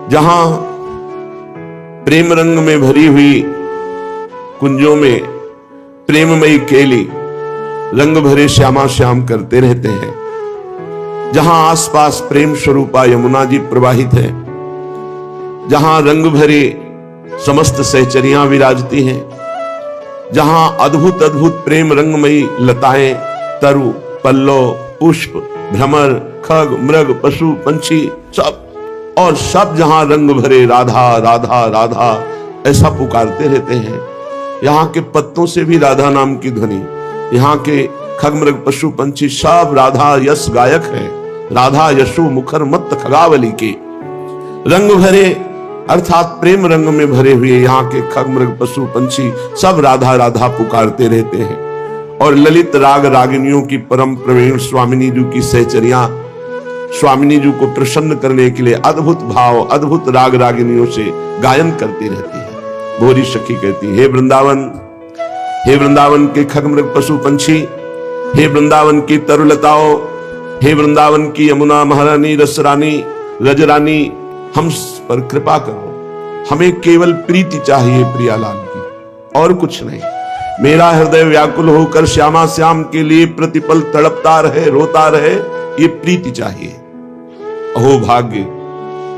जहां प्रेम रंग में भरी हुई कुंजों में प्रेममयी केली रंग भरे श्यामा श्याम करते रहते हैं, जहां आसपास प्रेम स्वरूपा यमुना जी प्रवाहित है, जहां रंग भरे समस्त सहचरियां विराजती हैं, जहां अद्भुत अद्भुत प्रेम रंगमयी लताएं, तरु, पल्लव, पुष्प, भ्रमर, खग, मृग, पशु, पंछी सब और सब जहां रंग भरे राधा राधा राधा ऐसा पुकारते रहते हैं। यहाँ के पत्तों से भी राधा नाम की ध्वनि, यहाँ के खग मृग पशु पंछी सब राधा यश गायक है। राधा यशु मुखर मत्त खगावली के रंग भरे अर्थात प्रेम रंग में भरे हुए यहाँ के खग मृग पशु पंछी सब राधा राधा पुकारते रहते हैं। और ललित राग रागिनियों की परम प्रवीण स्वामिनी जी की सहचरियां स्वामिनी जी को प्रसन्न करने के लिए अद्भुत भाव अद्भुत राग रागिनियों से गायन करती रहती है। भोरी सखी कहती, हे वृंदावन के खग मृग पशु पंछी, हे वृंदावन की तरुलताओं, हे वृंदावन की यमुना महारानी रसरानी रजरानी, हम पर कृपा करो। हमें केवल प्रीति चाहिए प्रियालाल की और कुछ नहीं। मेरा हृदय व्याकुल होकर श्यामा श्याम के लिए प्रतिपल तड़पता रहे, रोता रहे, ये प्रीति चाहिए। अहो भाग्य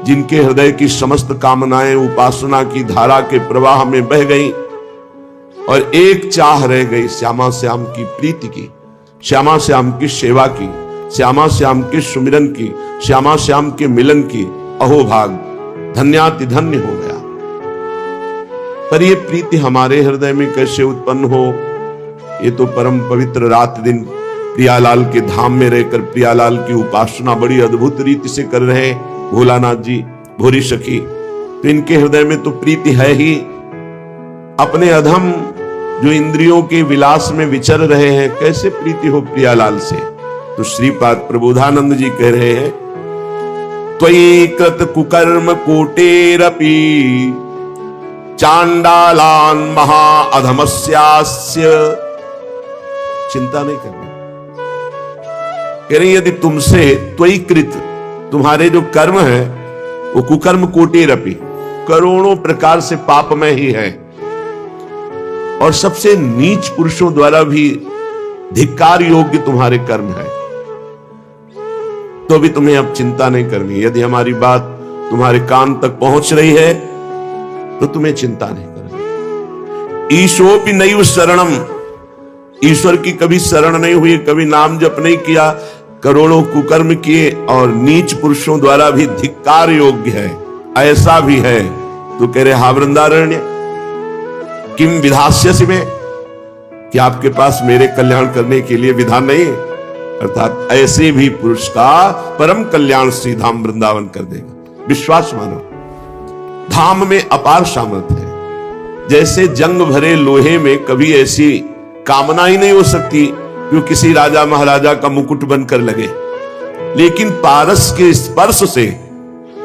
जिनके हृदय की समस्त कामनाएं उपासना की धारा के प्रवाह में बह गई और एक चाह रह गई श्यामा श्याम की प्रीति की, श्यामा श्याम की सेवा की, श्यामा श्याम के सुमिरन की, श्यामा श्याम के मिलन की। अहो भाग धन्याति धन्य हो गया। पर ये प्रीति हमारे हृदय में कैसे उत्पन्न हो? ये तो परम पवित्र रात दिन प्रियालाल के धाम में रहकर प्रियालाल की उपासना बड़ी अद्भुत रीति से कर रहे भोलानाथ जी, भोरी सखी, तो इनके हृदय में तो प्रीति है ही। अपने अधम जो इंद्रियों के विलास में विचर रहे हैं, कैसे प्रीति हो प्रियालाल से? तो श्रीपाद प्रबोधानंद जी कह रहे हैं, त्वयि कृत कुकर्म कोटेरपि चांडालान महा अधमस्यास्य। चिंता नहीं करनी, कह रही यदि तुमसे त्वयिकृत तुम्हारे जो कर्म है वो कुकर्म कोटिरपि करोड़ों प्रकार से पापमय ही है और सबसे नीच पुरुषों द्वारा भी धिक्कार योग्य तुम्हारे कर्म है, तो भी तुम्हें अब चिंता नहीं करनी। यदि हमारी बात तुम्हारे कान तक पहुंच रही है तो तुम्हें चिंता नहीं करनी। ईशोपि नैव शरणम, ईश्वर की कभी शरण नहीं हुई, कभी नाम जप नहीं किया, करोड़ों कुकर्म किए और नीच पुरुषों द्वारा भी धिक्कार योग्य है, ऐसा भी है। तो कह रहे हा वृंदारण्य किम विधास्यसि में, कि आपके पास मेरे कल्याण करने के लिए विधान नहीं है? अर्थात ऐसे भी पुरुष का परम कल्याण श्री धाम वृंदावन कर देगा। विश्वास मानो, धाम में अपार सामर्थ्य है। जैसे जंग भरे लोहे में कभी ऐसी कामना ही नहीं हो सकती जो किसी राजा महाराजा का मुकुट बनकर लगे, लेकिन पारस के स्पर्श से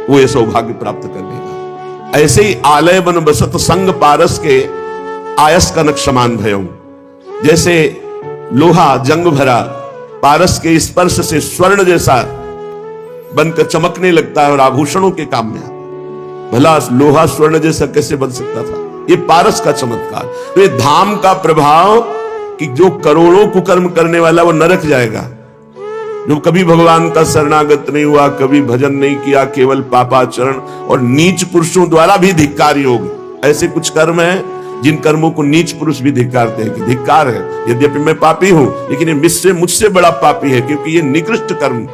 वो ये सौभाग्य प्राप्त कर लेगा। ऐसे ही आलय बन बसत संग पारस के आयस कनक समान भयं, जैसे लोहा जंग भरा पारस के स्पर्श से स्वर्ण जैसा बनकर चमकने लगता है और आभूषणों के काम में आता। भला लोहा स्वर्ण जैसा कैसे बन सकता था? ये पारस का चमत्कार। तो ये धाम का प्रभाव कि जो करोड़ों कुकर्म करने वाला वो नरक जाएगा, जो कभी भगवान का शरणागत नहीं हुआ, कभी भजन नहीं किया, केवल पापाचरण और नीच पुरुषों द्वारा भी धिक्कार योग। ऐसे कुछ कर्म हैं जिन कर्मों को नीच पुरुष भी धिक्कारते हैं कि धिक्कार है, यद्यपि मैं पापी हूं लेकिन ये मुझसे बड़ा पापी है, क्योंकि ये निकृष्ट कर्म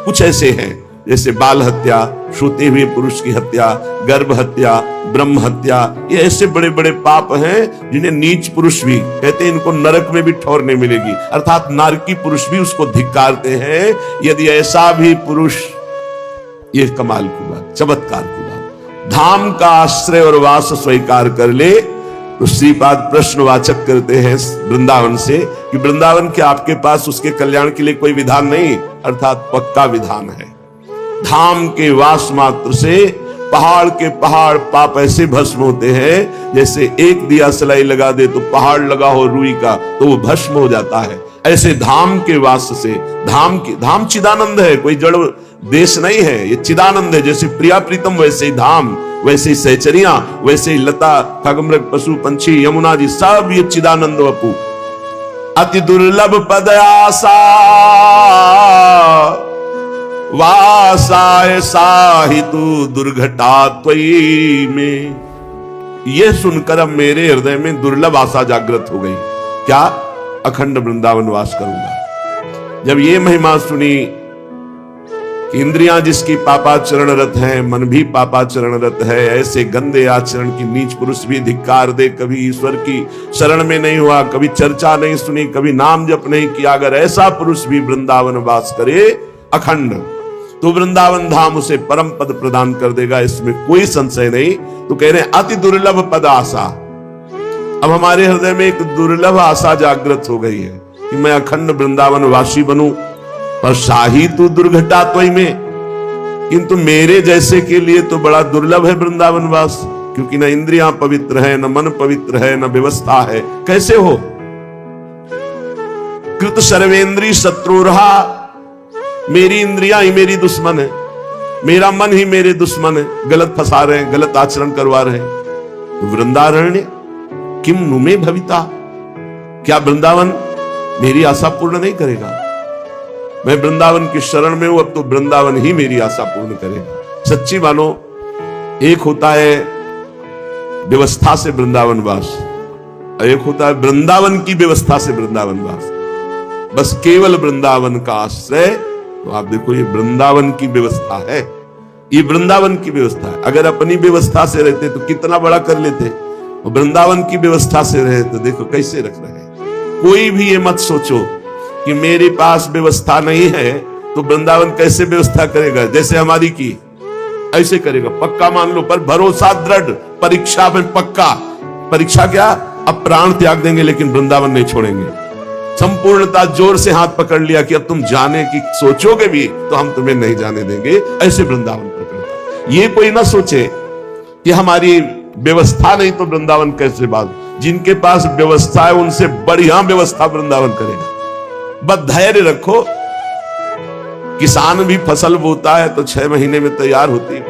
कुछ ऐसे हैं जैसे बाल हत्या, सोते हुए पुरुष की हत्या, गर्भ हत्या, ब्रह्म हत्या, ये ऐसे बड़े बड़े पाप हैं जिन्हें नीच पुरुष भी कहते हैं इनको नरक में भी ठौर नहीं मिलेगी, अर्थात नारकी पुरुष भी उसको धिक्कारते हैं। यदि ऐसा भी पुरुष, ये कमाल की बात, चमत्कार की बात, धाम का आश्रय और वास स्वीकार कर ले, तो श्रीपाद प्रश्नवाचक करते हैं वृंदावन से कि वृंदावन के आपके पास उसके कल्याण के लिए कोई विधान नहीं, अर्थात पक्का विधान है। धाम के वास मात्र से पहाड़ के पहाड़ पाप ऐसे भस्म होते हैं जैसे एक दिया सलाई लगा दे तो पहाड़ लगा हो रुई का तो वो भस्म हो जाता है। ऐसे धाम के वास से, धाम चिदानंद है, कोई जड़ देश नहीं है, ये चिदानंद है। जैसे प्रिया प्रीतम वैसे ही धाम, वैसे ही सहचरियां, वैसे ही लता खगमृग पशु पंछी यमुना जी सब ये चिदानंद वपु। अति दुर्लभ पद आसा वासाय साहितु दुर्घटा त्वयि में। यह सुनकर अब मेरे हृदय में दुर्लभ आशा जागृत हो गई। क्या? अखंड वृंदावन वास करूंगा। जब ये महिमा सुनी कि इंद्रियां जिसकी पापाचरणरत हैं, मन भी पापाचरणरत है, ऐसे गंदे आचरण की नीच पुरुष भी धिक्कार दे, कभी ईश्वर की शरण में नहीं हुआ, कभी चर्चा नहीं सुनी, कभी नाम जप नहीं किया, अगर ऐसा पुरुष भी वृंदावन वास करे अखंड, तो वृंदावन धाम उसे परम पद प्रदान कर देगा, इसमें कोई संशय नहीं। तो कह रहे हैं अति दुर्लभ पद आशा। अब हमारे हृदय में एक दुर्लभ आशा जागृत हो गई है कि मैं अखंड वृंदावन वासी बनूं, पर शाही तू दुर्घटा त्वयि में, किंतु मेरे जैसे के लिए तो बड़ा दुर्लभ है वृंदावन वास, क्योंकि न इंद्रियां पवित्र है, न मन पवित्र है, न व्यवस्था है। कैसे हो? कृत सर्वेंद्री शत्रुरहा, मेरी इंद्रियां ही मेरी दुश्मन है, मेरा मन ही मेरे दुश्मन है, गलत फंसा रहे हैं, गलत आचरण करवा रहे हैं। वृंदारण्य किम नुमे भविता, क्या वृंदावन मेरी आशा पूर्ण नहीं करेगा? मैं वृंदावन की शरण में हूं, अब तो वृंदावन ही मेरी आशा पूर्ण करेगा। सच्ची मानो, एक होता है व्यवस्था से वृंदावन वास, एक होता है वृंदावन की व्यवस्था से वृंदावन वास। बस केवल वृंदावन का आश्रय। तो आप देखो, ये वृंदावन की व्यवस्था है, ये वृंदावन की व्यवस्था है। अगर अपनी व्यवस्था से रहते तो कितना बड़ा कर लेते, और वृंदावन की व्यवस्था से रहे तो देखो कैसे रख रहे हैं। कोई भी ये मत सोचो कि मेरे पास व्यवस्था नहीं है तो वृंदावन कैसे व्यवस्था करेगा, जैसे हमारी की ऐसे करेगा, पक्का मान लो। पर भरोसा दृढ़, परीक्षा में पक्का। परीक्षा क्या? अब प्राण त्याग देंगे लेकिन वृंदावन नहीं छोड़ेंगे। संपूर्णता, जोर से हाथ पकड़ लिया कि अब तुम जाने की सोचोगे भी तो हम तुम्हें नहीं जाने देंगे, ऐसे वृंदावन पकड़ता। ये कोई ना सोचे कि हमारी व्यवस्था नहीं तो वृंदावन कैसे बात। जिनके पास व्यवस्था है उनसे बढ़िया व्यवस्था वृंदावन करेगा। बस धैर्य रखो। किसान भी फसल बोता है तो 6 महीने में तैयार होती है,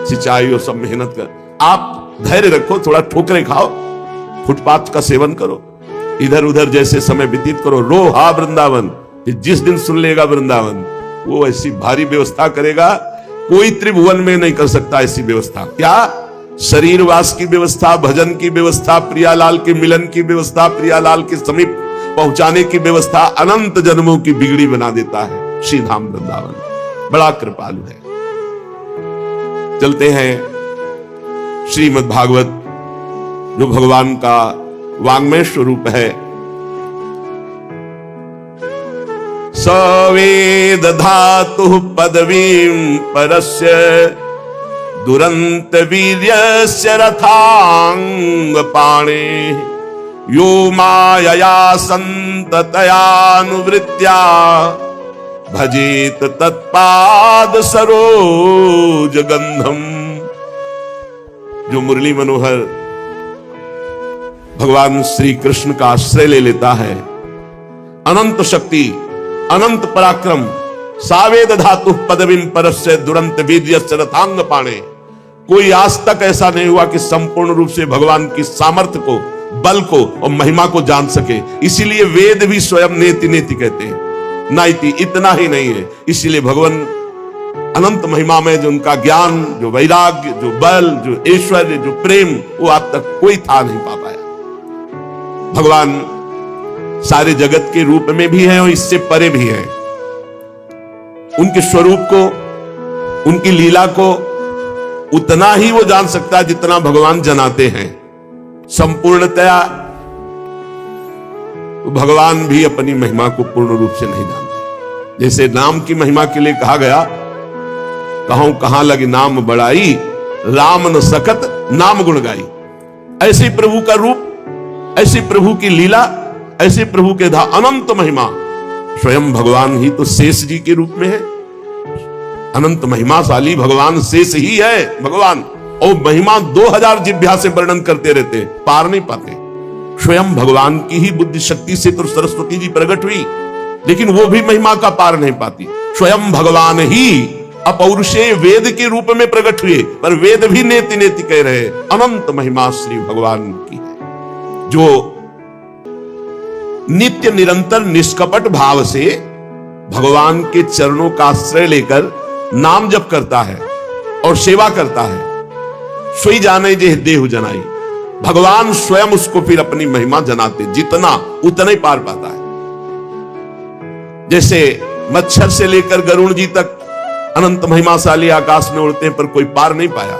सिंचाई और सब मेहनत कर। आप धैर्य रखो, थोड़ा ठोकरे खाओ, फुटपाथ का सेवन करो, इधर उधर जैसे समय व्यतीत करो। रो हा वृंदावन, जिस दिन सुन लेगा वृंदावन, वो ऐसी भारी व्यवस्था करेगा, कोई त्रिभुवन में नहीं कर सकता ऐसी व्यवस्था। क्या? शरीरवास की व्यवस्था, भजन की व्यवस्था, प्रियालाल के मिलन की व्यवस्था, प्रियालाल के समीप पहुंचाने की व्यवस्था, अनंत जन्मों की बिगड़ी बना देता है श्री धाम वृंदावन। बड़ा कृपालु है। चलते हैं श्रीमद् भागवत, जो भगवान का वांग्मय स्वरूप है। सवेद धातु पदवीं परस्य दुरंत वीर्यस्य रथांग पाणे यो मायया संततयानुवृत्त्या भजेत तत्पाद सरोज गंधम। जो मुरली मनोहर भगवान श्री कृष्ण का आश्रय ले लेता है, अनंत शक्ति, अनंत पराक्रम, सावेद धातु पदवीं परस्य दुरंत वीर्यस्य रथांग पाणे। कोई आज तक ऐसा नहीं हुआ कि संपूर्ण रूप से भगवान की सामर्थ्य को, बल को और महिमा को जान सके। इसीलिए वेद भी स्वयं नेति नेति कहते हैं, नाइति, इतना ही नहीं है। इसीलिए भगवान अनंत महिमा में जो उनका ज्ञान, जो वैराग्य, जो बल, जो ऐश्वर्य, जो प्रेम, वो आज तक कोई था नहीं पा पाया। भगवान सारे जगत के रूप में भी है और इससे परे भी है। उनके स्वरूप को, उनकी लीला को उतना ही वो जान सकता है जितना भगवान जनाते हैं। संपूर्णतया भगवान भी अपनी महिमा को पूर्ण रूप से नहीं जानते। जैसे नाम की महिमा के लिए कहा गया, कहूं कहां लगी नाम बड़ाई, राम न सकत नाम गुण गाई। ऐसे प्रभु का रूप, ऐसे प्रभु की लीला, ऐसे प्रभु के अनंत महिमा। स्वयं भगवान ही तो शेष जी के रूप में है। अनंत महिमाशाली भगवान शेष ही है भगवान, और महिमा 2000 जिह्वा से वर्णन करते रहते, पार नहीं पाते। स्वयं भगवान की ही बुद्धि शक्ति से तो सरस्वती जी प्रकट हुई, लेकिन वो भी महिमा का पार नहीं पाती। स्वयं भगवान ही अपौरुषेय वेद के रूप में प्रकट हुए, पर वेद भी नेति नेति कह रहे अनंत महिमा श्री भगवान की है, जो नित्य निरंतर निष्कपट भाव से भगवान के चरणों का आश्रय लेकर नाम जप करता है और सेवा करता है। सोई जाने जे देहु जनाई, भगवान स्वयं उसको फिर अपनी महिमा जनाते, जितना उतना ही पार पाता है। जैसे मच्छर से लेकर गरुड़ जी तक अनंत महिमाशाली आकाश में उड़ते हैं, पर कोई पार नहीं पाया।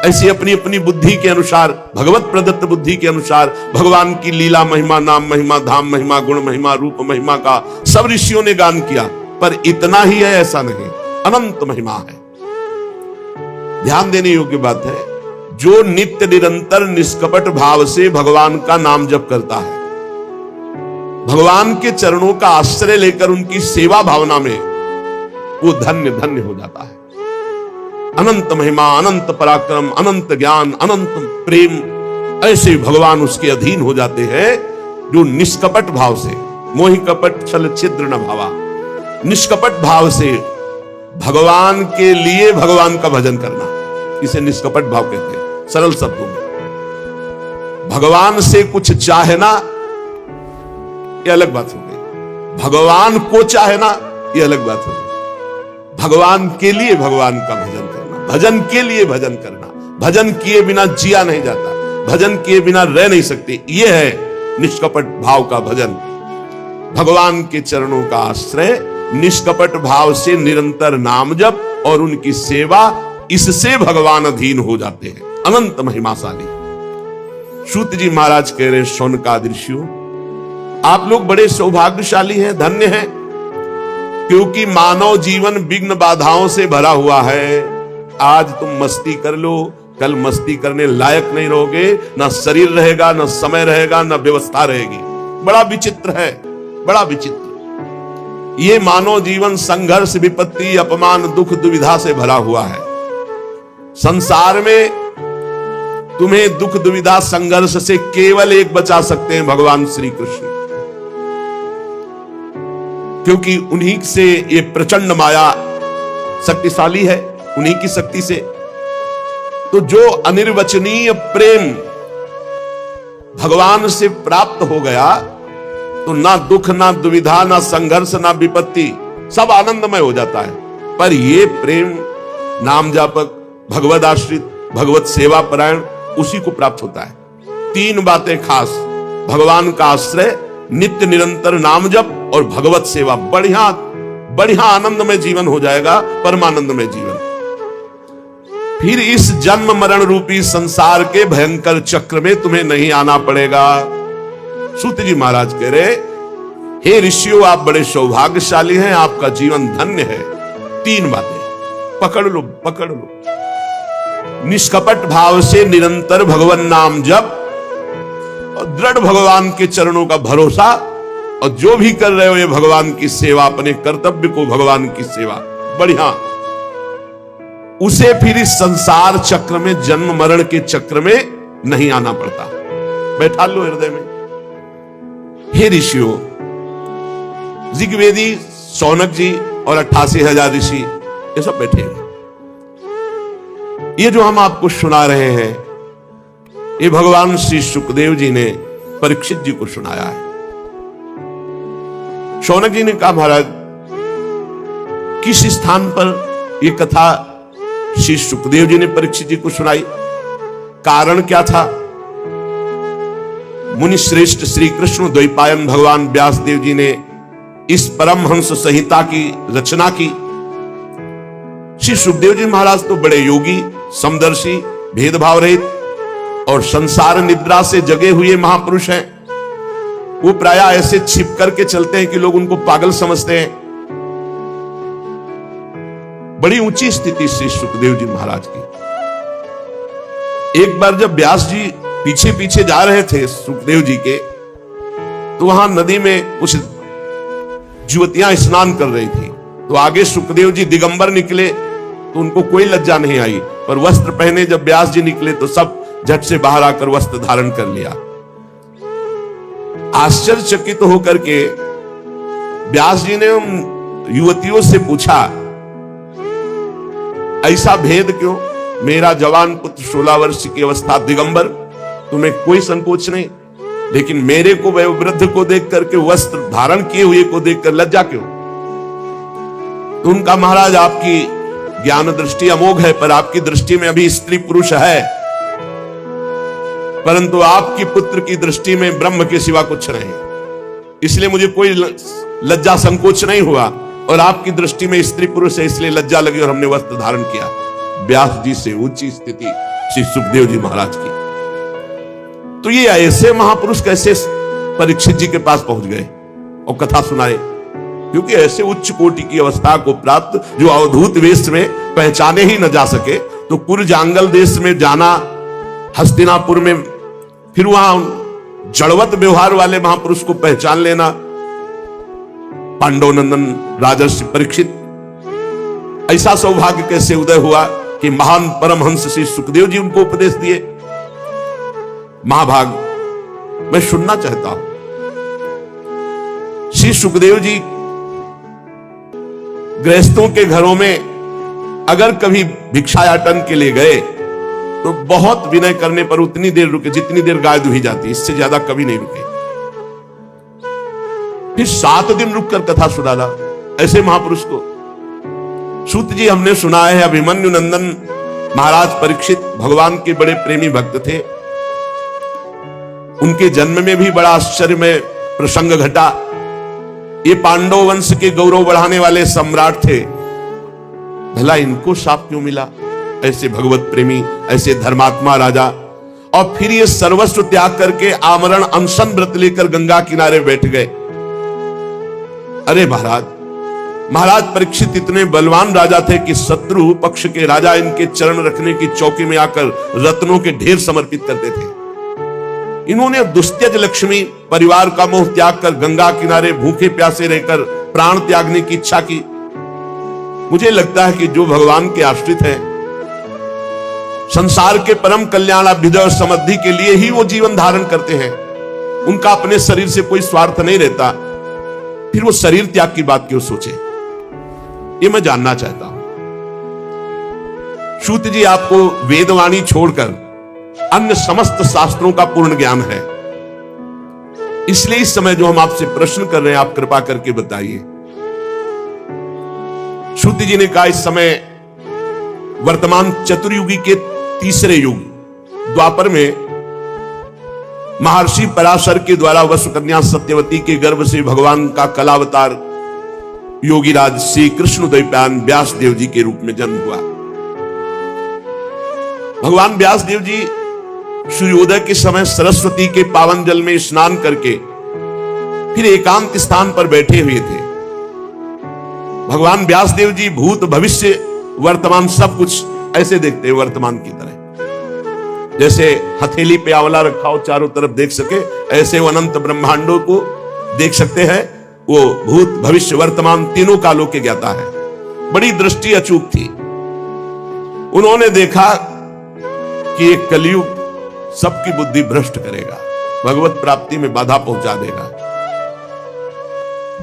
ऐसी अपनी अपनी बुद्धि के अनुसार, भगवत प्रदत्त बुद्धि के अनुसार भगवान की लीला महिमा, नाम महिमा, धाम महिमा, गुण महिमा, रूप महिमा का सब ऋषियों ने गान किया, पर इतना ही है ऐसा नहीं, अनंत महिमा है। ध्यान देने योग्य बात है, जो नित्य निरंतर निष्कपट भाव से भगवान का नाम जप करता है, भगवान के चरणों का आश्रय लेकर उनकी सेवा भावना में, वो धन्य धन्य हो जाता है। अनंत महिमा, अनंत पराक्रम, अनंत ज्ञान, अनंत प्रेम, ऐसे भगवान उसके अधीन हो जाते हैं जो निष्कपट भाव से, मोहि कपट छल छिद्र न भावा, निष्कपट भाव से भगवान के लिए भगवान का भजन करना, इसे निष्कपट भाव कहते हैं। सरल शब्दों में भगवान से कुछ चाहना ये अलग बात हो गई, भगवान को चाहना ये अलग बात हो गई। भगवान के लिए भगवान का भजन करना, भजन के लिए भजन करना, भजन किए बिना जिया नहीं जाता, भजन किए बिना रह नहीं सकते, यह है निष्कपट भाव का भजन। भगवान के चरणों का आश्रय, निष्कपट भाव से निरंतर नाम जप और उनकी सेवा, इससे भगवान अधीन हो जाते हैं, अनंत महिमाशाली। सूत जी महाराज कह रहे, शौनकादि ऋषियों, आप लोग बड़े सौभाग्यशाली हैं, धन्य हैं, क्योंकि मानव जीवन विघ्न बाधाओं से भरा हुआ है। आज तुम मस्ती कर लो, कल मस्ती करने लायक नहीं रहोगे, ना शरीर रहेगा, ना समय रहेगा, ना व्यवस्था रहेगी। बड़ा विचित्र है, बड़ा विचित्र। ये मानव जीवन संघर्ष, विपत्ति, अपमान, दुख, दुविधा से भरा हुआ है। संसार में तुम्हें दुख, दुविधा, संघर्ष से केवल एक बचा सकते हैं, भगवान श्री कृष्ण, क्योंकि उन्हीं से ये प्रचंड माया शक्तिशाली है, उन्हीं की शक्ति से। तो जो अनिर्वचनीय प्रेम भगवान से प्राप्त हो गया, तो ना दुख, ना दुविधा, ना संघर्ष, ना विपत्ति, सब आनंदमय हो जाता है। पर ये प्रेम नाम जापक, भगवद आश्रित, भगवत सेवा परायण, उसी को प्राप्त होता है। तीन बातें खास, भगवान का आश्रय, नित्य निरंतर नाम जप और भगवत सेवा, बढ़िया बढ़िया आनंदमय जीवन हो जाएगा, परमानंदमय जीवन। फिर इस जन्म मरण रूपी संसार के भयंकर चक्र में तुम्हें नहीं आना पड़ेगा। सूत जी महाराज कह रहे, हे ऋषियों, आप बड़े सौभाग्यशाली हैं, आपका जीवन धन्य है। तीन बातें पकड़ लो, पकड़ लो। निष्कपट भाव से निरंतर भगवान नाम जप और दृढ़ भगवान के चरणों का भरोसा, और जो भी कर रहे हो ये भगवान की सेवा, अपने कर्तव्य को भगवान की सेवा, बढ़िया। उसे फिर इस संसार चक्र में, जन्म मरण के चक्र में नहीं आना पड़ता। बैठा लो हृदय में। हे ऋषियों, ऋग्वेदी शौनक जी और 88,000 ऋषि ये सब बैठे हैं। ये जो हम आपको सुना रहे हैं, ये भगवान श्री सुखदेव जी ने परीक्षित जी को सुनाया है। शौनक जी ने कहा, महाराज, किस स्थान पर यह कथा श्री सुखदेव जी ने परीक्षित जी को सुनाई, कारण क्या था? मुनि श्रेष्ठ श्री कृष्ण द्वैपायन भगवान व्यासदेव जी ने इस परमहंस संहिता की रचना की। श्री सुखदेव जी महाराज तो बड़े योगी, समदर्शी, भेदभाव रहित और संसार निद्रा से जगे हुए महापुरुष हैं। वो प्रायः ऐसे छिप करके चलते हैं कि लोग उनको पागल समझते हैं। बड़ी ऊंची स्थिति श्री सुखदेव जी महाराज की। एक बार जब व्यास जी पीछे पीछे जा रहे थे सुखदेव जी के, तो वहां नदी में कुछ युवतियां स्नान कर रही थी। तो आगे सुखदेव जी दिगंबर निकले तो उनको कोई लज्जा नहीं आई, पर वस्त्र पहने जब व्यास जी निकले तो सब झट से बाहर आकर वस्त्र धारण कर लिया। आश्चर्यचकित होकर के व्यास जी ने उन युवतियों से पूछा ऐसा भेद क्यों? मेरा जवान पुत्र 16 वर्ष की अवस्था दिगंबर, तुम्हें कोई संकोच नहीं, लेकिन मेरे को वयोवृद्ध को देख करके, वस्त्र धारण किए हुए को देखकर लज्जा क्यों? तो उनका महाराज, आपकी ज्ञान दृष्टि अमोघ है, पर आपकी दृष्टि में अभी स्त्री पुरुष है, परंतु आपकी पुत्र की दृष्टि में ब्रह्म के सिवा कुछ नहीं, इसलिए मुझे कोई लज्जा संकोच नहीं हुआ, और आपकी दृष्टि में स्त्री पुरुष है इसलिए लज्जा लगी और हमने वस्त्र धारण किया। व्यास जी से ऊंची स्थिति श्री सुखदेव जी महाराज की। तो ये ऐसे महापुरुष कैसे परीक्षित जी के पास पहुंच गए और कथा सुनाए? क्योंकि ऐसे उच्च कोटि की अवस्था को प्राप्त, जो अवधूत वेश में पहचाने ही न जा सके, तो कुरजांगल देश में जाना, हस्तिनापुर में, फिर वहां जड़वत व्यवहार वाले महापुरुष को पहचान लेना, पांडवनंदन राजर्षि परीक्षित, ऐसा सौभाग्य कैसे उदय हुआ कि महान परमहंस श्री सुखदेव जी उनको उपदेश दिए? महाभाग मैं सुनना चाहता हूं। श्री सुखदेव जी गृहस्थों के घरों में अगर कभी भिक्षायाटन के लिए गए तो बहुत विनय करने पर उतनी देर रुके जितनी देर गाय दुही जाती, इससे ज्यादा कभी नहीं रुके। फिर 7 दिन रुककर कथा सुनाना ऐसे महापुरुष को। सूत जी हमने सुना है, अभिमन्यु नंदन महाराज परीक्षित भगवान के बड़े प्रेमी भक्त थे। उनके जन्म में भी बड़ा आश्चर्यमय प्रसंग घटा। ये पांडव वंश के गौरव बढ़ाने वाले सम्राट थे, भला इनको शाप क्यों मिला? ऐसे भगवत प्रेमी, ऐसे धर्मात्मा राजा, और फिर ये सर्वस्व त्याग करके आमरण अनशन व्रत लेकर गंगा किनारे बैठ गए। अरे महाराज परीक्षित इतने बलवान राजा थे कि शत्रु पक्ष के राजा इनके चरण रखने की चौकी में आकर रत्नों के ढेर समर्पित करते थे। इन्होंने दुस्त्यज लक्ष्मी परिवार का मोह त्याग कर गंगा किनारे भूखे प्यासे रहकर प्राण त्यागने की इच्छा की। मुझे लगता है कि जो भगवान के आश्रित हैं, संसार के परम कल्याण अभ्युदय और समृद्धि के लिए ही वो जीवन धारण करते हैं। उनका अपने शरीर से कोई स्वार्थ नहीं रहता, फिर वो शरीर त्याग की बात क्यों सोचे? ये मैं जानना चाहता हूं। सूत जी आपको वेदवाणी छोड़कर अन्य समस्त शास्त्रों का पूर्ण ज्ञान है, इसलिए इस समय जो हम आपसे प्रश्न कर रहे हैं आप कृपा करके बताइए। सूत जी ने कहा, इस समय वर्तमान चतुर्युगी के तीसरे युग द्वापर में महर्षि पराशर के द्वारा वसुकन्या सत्यवती के गर्भ से भगवान का कलावतार योगीराज श्री कृष्ण द्वैपायन व्यास देव जी के रूप में जन्म हुआ। भगवान व्यास देव जी सूर्योदय के समय सरस्वती के पावन जल में स्नान करके फिर एकांत स्थान पर बैठे हुए थे। भगवान व्यास देव जी भूत भविष्य वर्तमान सब कुछ ऐसे देखते हैं, वर्तमान की तरह। जैसे हथेली पे आंवला रखा हो चारों तरफ देख सके, ऐसे वो अनंत ब्रह्मांडों को देख सकते हैं। वो भूत भविष्य वर्तमान तीनों कालों के ज्ञाता है। बड़ी दृष्टि अचूक थी। उन्होंने देखा कि एक कलयुग सबकी बुद्धि भ्रष्ट करेगा, भगवत प्राप्ति में बाधा पहुंचा देगा,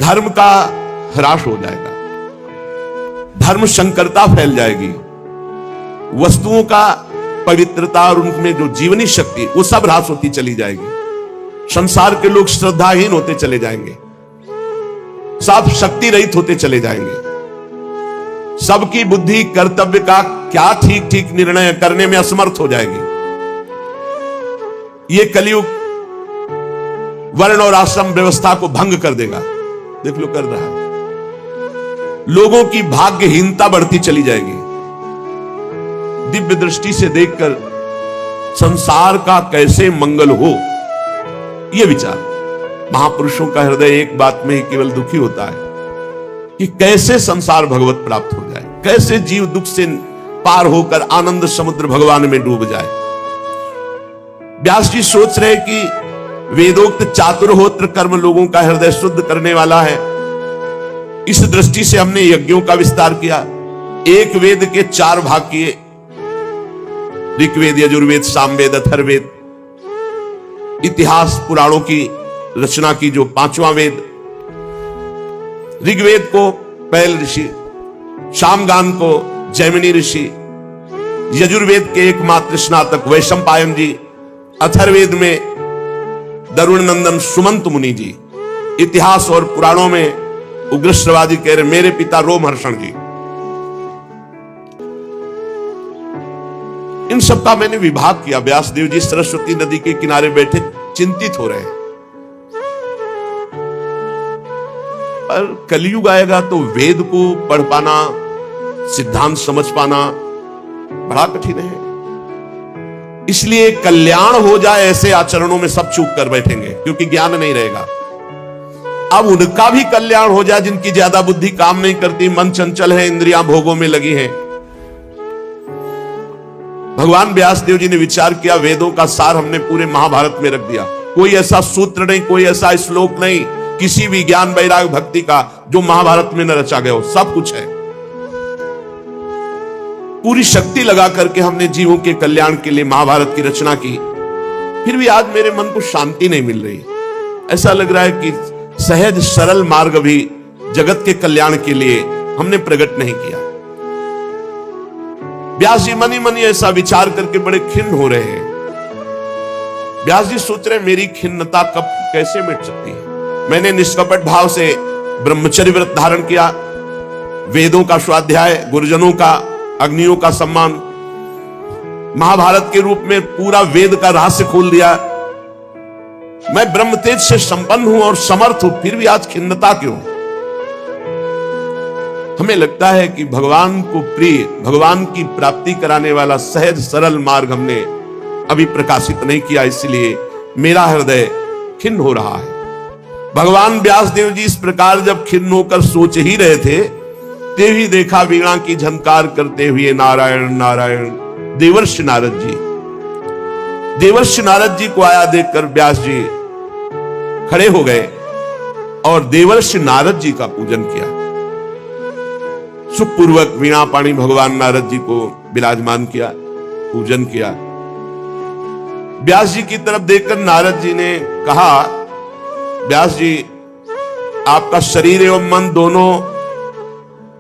धर्म का ह्रास हो जाएगा, धर्म संकरता फैल जाएगी, वस्तुओं का पवित्रता और उनमें जो जीवनी शक्ति वो सब ह्रास होती चली जाएगी। संसार के लोग श्रद्धाहीन होते चले जाएंगे, सब शक्ति रहित होते चले जाएंगे, सबकी बुद्धि कर्तव्य का क्या ठीक ठीक निर्णय करने में असमर्थ हो जाएगी। ये कलयुग वर्ण और आश्रम व्यवस्था को भंग कर देगा। देख लो कर रहा है। लोगों की भाग्यहीनता बढ़ती चली जाएगी। दिव्य दृष्टि से देखकर संसार का कैसे मंगल हो, यह विचार। महापुरुषों का हृदय एक बात में ही केवल दुखी होता है कि कैसे संसार भगवत प्राप्त हो जाए, कैसे जीव दुख से पार होकर आनंद समुद्र भगवान में डूब जाए। व्यास जी सोच रहे कि वेदोक्त चातुर्होत्र कर्म लोगों का हृदय शुद्ध करने वाला है। इस दृष्टि से हमने यज्ञों का विस्तार किया। एक वेद के 4 भाग किए, ऋग्वेद, यजुर्वेद, सामवेद, अथर्ववेद। इतिहास पुराणों की रचना की जो 5वां वेद। ऋग्वेद को पैल ऋषि, सामगान को जैमिनी ऋषि, यजुर्वेद के एकमात्र स्नातक वैशंपायन जी, अथर्ववेद में दरुण नंदन सुमंत मुनि जी, इतिहास और पुराणों में उग्रश्रवादी कह रहे मेरे पिता रोमहर्षण जी। इन सबका मैंने विभाग किया। व्यासदेव जी सरस्वती नदी के किनारे बैठे चिंतित हो रहे हैं। पर कलयुग आएगा तो वेद को पढ़ पाना, सिद्धांत समझ पाना बड़ा कठिन है। इसलिए कल्याण हो जाए ऐसे आचरणों में सब चूक कर बैठेंगे, क्योंकि ज्ञान नहीं रहेगा। अब उनका भी कल्याण हो जाए जिनकी ज्यादा बुद्धि काम नहीं करती, मन चंचल है, इंद्रियां भोगों में लगी हैं। भगवान व्यासदेव जी ने विचार किया, वेदों का सार हमने पूरे महाभारत में रख दिया। कोई ऐसा सूत्र नहीं, कोई ऐसा श्लोक नहीं किसी भी ज्ञान वैराग्य भक्ति का जो महाभारत में न रचा गया हो। सब कुछ है। पूरी शक्ति लगा करके हमने जीवों के कल्याण के लिए महाभारत की रचना की। फिर भी आज मेरे मन को शांति नहीं मिल रही। ऐसा लग रहा है कि सहज सरल मार्ग भी जगत के कल्याण के लिए हमने प्रकट नहीं किया। व्यास जी मनी मनी ऐसा विचार करके बड़े खिन्न हो रहे हैं। व्यास जी सोच रहे मेरी खिन्नता कब कैसे मिट सकती है। मैंने निष्कपट भाव से ब्रह्मचर्य व्रत धारण किया, वेदों का स्वाध्याय, गुरुजनों का, अग्नियों का सम्मान, महाभारत के रूप में पूरा वेद का रहस्य खोल दिया। मैं ब्रह्म तेज से संपन्न हूं और समर्थ हूं, फिर भी आज खिन्नता क्यों? हमें लगता है कि भगवान को प्रिय, भगवान की प्राप्ति कराने वाला सहज सरल मार्ग हमने अभी प्रकाशित नहीं किया, इसलिए मेरा हृदय खिन्न हो रहा है। भगवान व्यासदेव जी इस प्रकार जब खिन्न होकर सोच ही रहे थे, तेभी देखा वीणा की झनकार करते हुए नारायण नारायण देवर्षि नारद जी। देवर्षि नारद जी को आया देखकर व्यास जी खड़े हो गए और देवर्षि नारद जी का पूजन किया। सुखपूर्वक वीणा पाणी भगवान नारद जी को विराजमान किया, पूजन किया। व्यास जी की तरफ देखकर नारद जी ने कहा, व्यास जी आपका शरीर एवं मन दोनों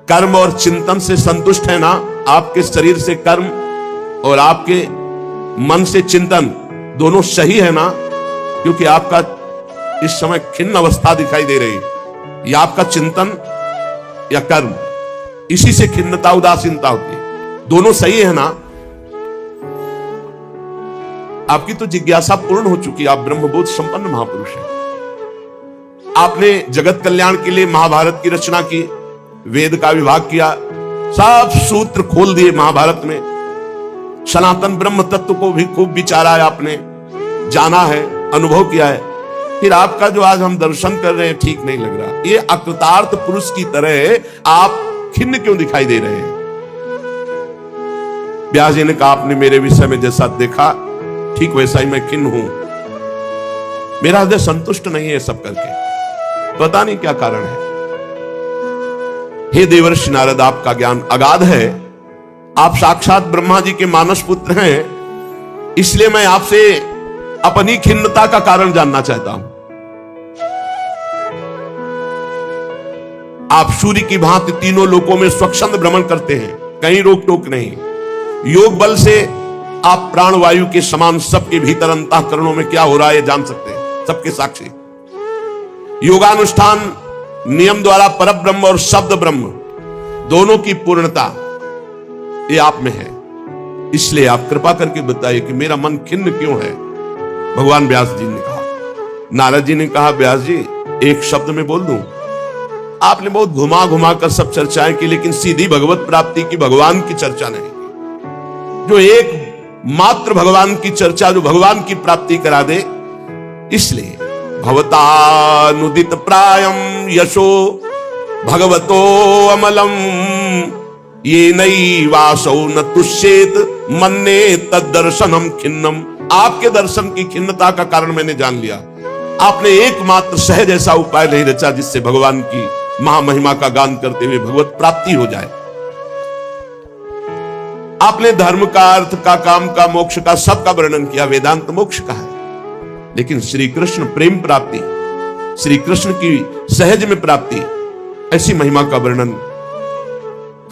कर्म और चिंतन से संतुष्ट है ना? आपके शरीर से कर्म और आपके मन से चिंतन दोनों सही है ना? क्योंकि आपका इस समय खिन्न अवस्था दिखाई दे रही। या आपका चिंतन या कर्म, इसी से खिन्नता उदासीनता होती है। दोनों सही है ना? आपकी तो जिज्ञासा पूर्ण हो चुकी, आप ब्रह्मबोध संपन्न महापुरुष हैं। आपने जगत कल्याण के लिए महाभारत की रचना की, वेद का विभाग किया, सब सूत्र खोल दिए महाभारत में। सनातन ब्रह्म तत्व को भी खूब विचारा है आपने, जाना है, अनुभव किया है। फिर आपका जो आज हम दर्शन कर रहे हैं ठीक नहीं लग रहा। ये अकृतार्थ पुरुष की तरह आप खिन्न क्यों दिखाई दे रहे हैं? व्यास जी ने कहा, आपने मेरे विषय में जैसा देखा ठीक वैसा ही मैं खिन्न हूं। मेरा हृदय संतुष्ट नहीं है सब करके, पता नहीं क्या कारण है। हे देवर्षि नारद, आपका ज्ञान अगाध है, आप साक्षात ब्रह्मा जी के मानस पुत्र हैं, इसलिए मैं आपसे अपनी खिन्नता का कारण जानना चाहता हूं। आप सूर्य की भांति तीनों लोकों में स्वच्छंद भ्रमण करते हैं, कहीं रोक टोक नहीं। योग बल से आप प्राणवायु के समान सबके भीतर अंतःकरणों में क्या हो रहा है जान सकते हैं, सबके साक्षी। योगानुष्ठान नियम द्वारा परब्रह्म और शब्द ब्रह्म दोनों की पूर्णता ये आप में है। इसलिए आप कृपा करके बताइए कि मेरा मन खिन्न क्यों है? भगवान व्यास जी ने कहा। नारद जी ने कहा, व्यास जी एक शब्द में बोल दूं? आपने बहुत घुमा घुमा कर सब चर्चाएं की, लेकिन सीधी भगवत प्राप्ति की, भगवान की चर्चा नहीं की। जो एक मात्र भगवान की चर्चा, जो भगवान की प्राप्ति करा दे। इसलिए भवतानुदित प्रायम यशो भगवतो अमलम ये नई वासो न तुष्येत मन्ने तद दर्शनम खिन्नम। आपके दर्शन की खिन्नता का कारण मैंने जान लिया। आपने एकमात्र सहज ऐसा उपाय नहीं रचा जिससे भगवान की महामहिमा का गान करते हुए भगवत प्राप्ति हो जाए। आपने धर्म का, अर्थ का, काम का, मोक्ष का, सबका वर्णन किया, वेदांत मोक्ष का है। लेकिन श्री कृष्ण प्रेम प्राप्ति, श्री कृष्ण की सहज में प्राप्ति, ऐसी महिमा का वर्णन,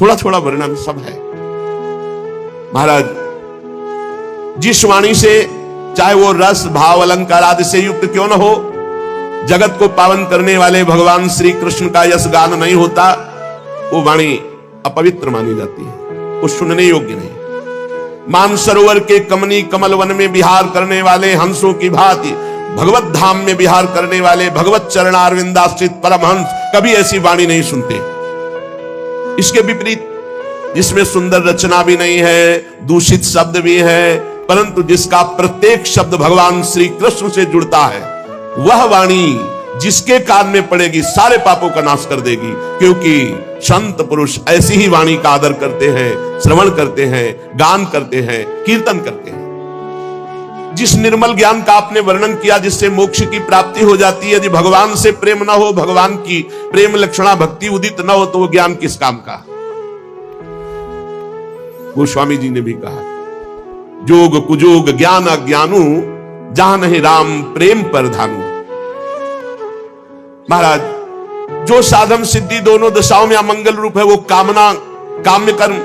थोड़ा थोड़ा वर्णन सब है। महाराज, जिस वाणी से, चाहे वो रस भाव अलंकार आदि से युक्त क्यों न हो, जगत को पावन करने वाले भगवान श्री कृष्ण का यश गान नहीं होता, वो वाणी अपवित्र मानी जाती है, वो सुनने योग्य नहीं। मानसरोवर के कमनी कमल वन में विहार करने वाले हंसों की भांति भगवत धाम में विहार करने वाले भगवत चरणारविंदाश्रित परमहंस कभी ऐसी वाणी नहीं सुनते। इसके विपरीत, जिसमें सुंदर रचना भी नहीं है, दूषित शब्द भी है, परंतु जिसका प्रत्येक शब्द भगवान श्री कृष्ण से जुड़ता है, वह वाणी जिसके कान में पड़ेगी सारे पापों का नाश कर देगी। क्योंकि संत पुरुष ऐसी ही वाणी का आदर करते हैं, श्रवण करते हैं, गान करते हैं, कीर्तन करते हैं। जिस निर्मल ज्ञान का आपने वर्णन किया, जिससे मोक्ष की प्राप्ति हो जाती है, यदि भगवान से प्रेम ना हो, भगवान की प्रेम लक्षणा भक्ति उदित ना हो, तो वो ज्ञान किस काम का। गोस्वामी जी ने भी कहा, जोग कुजोग ज्ञान अज्ञानू, जहां नहीं राम प्रेम पर धानु। महाराज, जो साधन सिद्धि दोनों दशाओं में अमंगल रूप है, वो कामना, काम्य कर्म,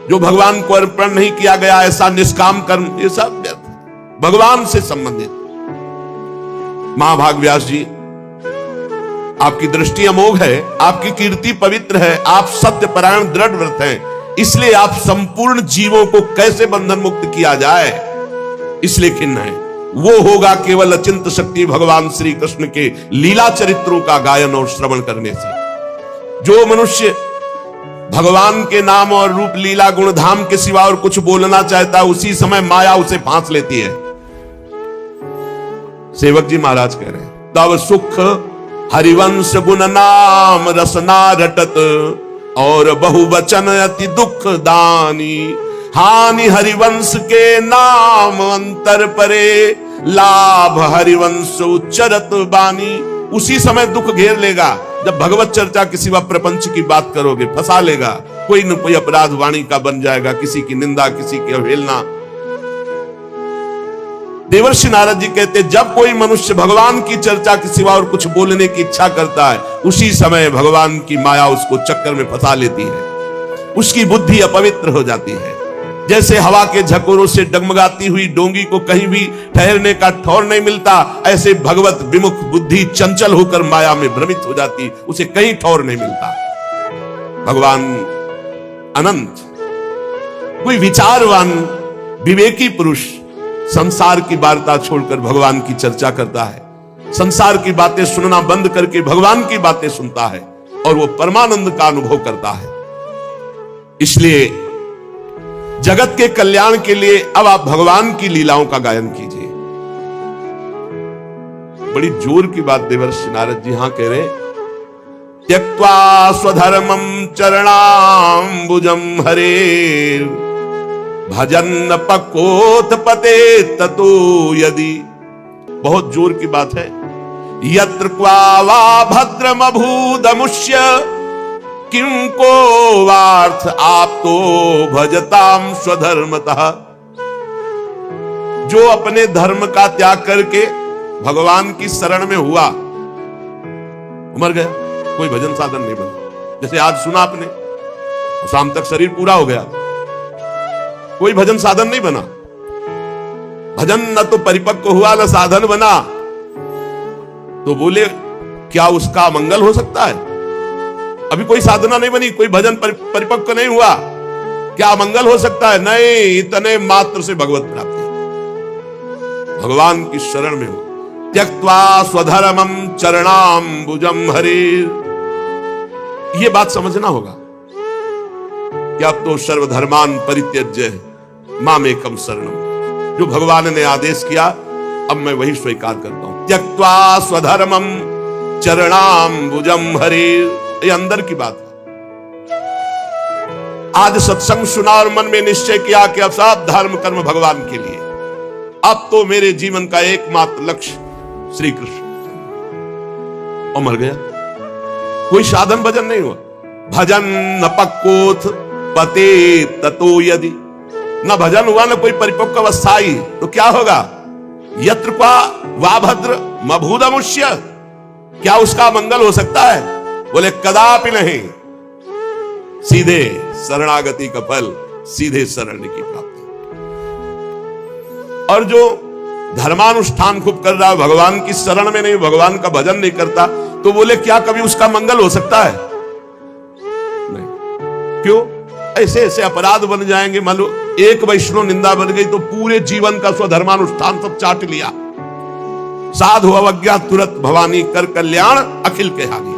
जो भगवान को अर्पण नहीं किया गया, ऐसा निष्काम कर्म, ये सब व्यर्थ, भगवान से संबंधित। महाभाग व्यास जी, आपकी दृष्टि अमोघ है, आपकी कीर्ति पवित्र है, आप सत्यपरायण दृढ़ व्रत हैं, इसलिए आप संपूर्ण जीवों को कैसे बंधन मुक्त किया जाए, इसलिए खिन्न है। वो होगा केवल अचिंत शक्ति भगवान श्री कृष्ण के लीला चरित्रों का गायन और श्रवण करने से। जो मनुष्य भगवान के नाम और रूप लीला गुण धाम के सिवा और कुछ बोलना चाहता है, उसी समय माया उसे फांस लेती है। सेवक जी महाराज कह रहे हैं, तब सुख हरिवंश गुण नाम रसना रटत, और बहुवचन अति दुख दानी। हानि हरिवंश के नाम अंतर परे, लाभ हरिवंश उच्चरत बानी। उसी समय दुख घेर लेगा जब भगवत चर्चा के सिवा प्रपंच की बात करोगे, फंसा लेगा। कोई न कोई अपराध वाणी का बन जाएगा, किसी की निंदा, किसी की अवहेलना। देवर्षि नारद जी कहते, जब कोई मनुष्य भगवान की चर्चा के सिवा और कुछ बोलने की इच्छा करता है, उसी समय भगवान की माया उसको चक्कर में फंसा लेती है, उसकी बुद्धि अपवित्र हो जाती है। जैसे हवा के झकोरों से डगमगाती हुई डोंगी को कहीं भी ठहरने का ठौर नहीं मिलता, ऐसे भगवत विमुख बुद्धि चंचल होकर माया में भ्रमित हो जाती, उसे कहीं ठौर नहीं मिलता। भगवान अनंत, कोई विचारवान विवेकी पुरुष संसार की वार्ता छोड़कर भगवान की चर्चा करता है, संसार की बातें सुनना बंद करके भगवान की बातें सुनता है, और वो परमानंद का अनुभव करता है। इसलिए जगत के कल्याण के लिए अब आप भगवान की लीलाओं का गायन कीजिए। बड़ी जोर की बात देवर्षि नारद जी यहां कह रहे, त्यक्त्वा स्वधर्मम चरणाम्बुजम हरे, भजन पकोथ पते ततो यदि। बहुत जोर की बात है। यत्र क्वा वा भद्रम अभूदमुष्य, किं को वार्थ आप तो भजताम स्वधर्मतः। जो अपने धर्म का त्याग करके भगवान की शरण में हुआ, मर गया, कोई भजन साधन नहीं बना। जैसे आज सुना आपने, शाम तक शरीर पूरा हो गया, कोई भजन साधन नहीं बना। भजन न तो परिपक्व हुआ, न साधन बना, तो बोले क्या उसका मंगल हो सकता है? अभी कोई साधना नहीं बनी, कोई भजन परिपक्व नहीं हुआ, क्या मंगल हो सकता है? नहीं, इतने मात्र से भगवत प्राप्ति, भगवान की शरण में हो। त्यक्त्वा स्वधर्मम चरणाम्बुजम हरे, ये बात समझना होगा कि अब तो सर्वधर्मान परित्यज्य मामेकम शरणम। जो भगवान ने आदेश किया, अब मैं वही स्वीकार करता हूं। त्यक्त्वा स्वधर्मम चरणाम्बुजम हरे, ये अंदर की बात है। आज सत्संग सुना और मन में निश्चय किया कि अब सब धर्म कर्म भगवान के लिए, अब तो मेरे जीवन का एकमात्र लक्ष्य श्री कृष्ण, और मर गया। कोई साधन भजन नहीं हुआ। भजन न पक्कोथ पते ततो यदि, न भजन हुआ न कोई परिपक्व अवस्था आई, तो क्या होगा? यत्र क्वा वा भद्र मभूदमुष्य, क्या उसका मंगल हो सकता है? बोले कदापि नहीं। सीधे शरणागति का फल सीधे शरण की प्राप्ति। और जो धर्मानुष्ठान खूब कर रहा है, भगवान की शरण में नहीं, भगवान का भजन नहीं करता, तो बोले क्या कभी उसका मंगल हो सकता है? नहीं। क्यों? ऐसे ऐसे अपराध बन जाएंगे। मान लो एक वैष्णव निंदा बन गई तो पूरे जीवन का स्वधर्मानुष्ठान सब चाट लिया। साधु अवज्ञा तुरंत भवानी कर कल्याण अखिल के हानि।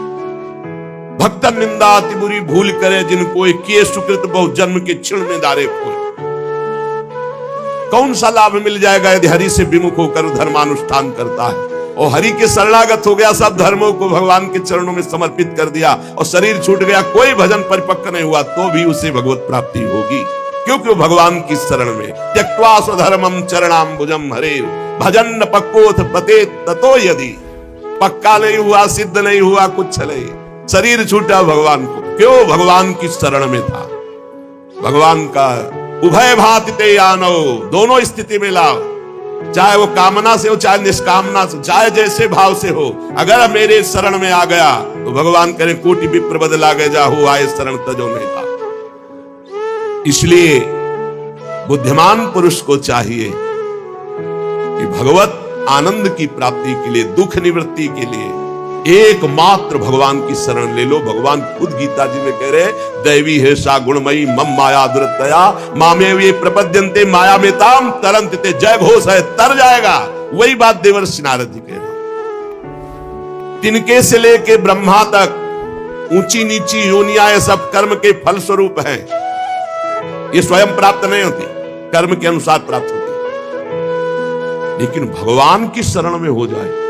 भक्तन निंदा अति बुरी भूल करे, जिनको किए सुकृत बहु जन्म के क्षण में दारे खोए। कौन सा लाभ मिल जाएगा यदि हरि से विमुख होकर धर्मानुष्ठान करता है और हरि के शरणागत हो गया, सब धर्मों को भगवान के चरणों में समर्पित कर दिया और शरीर छूट गया, कोई भजन परिपक्व नहीं हुआ, तो भी उसे भगवत प्राप्ति होगी, क्योंकि वो भगवान की शरण में। त्यक्त्वा स्वधर्मम चरणाम्बुजम हरे भजन न पक्कोथ पतेत ततो यदि। पक्का नहीं हुआ, सिद्ध नहीं हुआ, कुछ नहीं, शरीर छूटा भगवान को, क्यों? भगवान की शरण में था। भगवान का उभय भाति ते आनो, दोनों स्थिति में लाओ, चाहे वो कामना से हो चाहे निष्कामना से, चाहे जैसे भाव से हो, अगर मेरे शरण में आ गया तो भगवान करे कोटि विप्र बदला गए जाहु आए शरण तजो नहीं था। इसलिए बुद्धिमान पुरुष को चाहिए कि भगवत आनंद की प्राप्ति के लिए, दुख निवृत्ति के लिए एकमात्र भगवान की शरण ले लो। भगवान खुद गीता जी में कह रहे, दैवी है सा गुणमयी मम माया दुरतया मामे वे प्रपद्यन्ते माया में ताम तरंते। जय घोष है, तर जाएगा। वही बात देवर्षि नारद जी कह रहे। तिनके से लेके ब्रह्मा तक ऊंची नीची योनियां ये सब कर्म के फल स्वरूप हैं। ये स्वयं प्राप्त नहीं होती, कर्म के अनुसार प्राप्त होती। लेकिन भगवान की शरण में हो जाए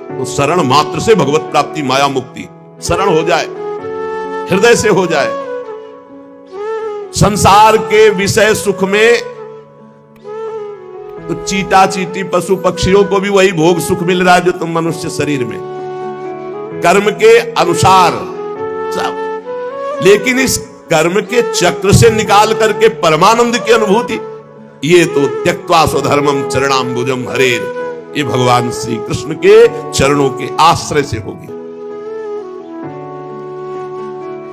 तो शरण मात्र से भगवत प्राप्ति, माया मुक्ति। शरण हो जाए, हृदय से हो जाए। संसार के विषय सुख में तो चीटा चीटी पशु पक्षियों को भी वही भोग सुख मिल रहा है जो तुम मनुष्य शरीर में, कर्म के अनुसार सब। लेकिन इस कर्म के चक्र से निकाल करके परमानंद की अनुभूति, ये तो त्यक्त्वा स्वधर्मम चरणाम्बुजम हरेर, ये भगवान श्री कृष्ण के चरणों के आश्रय से होगी।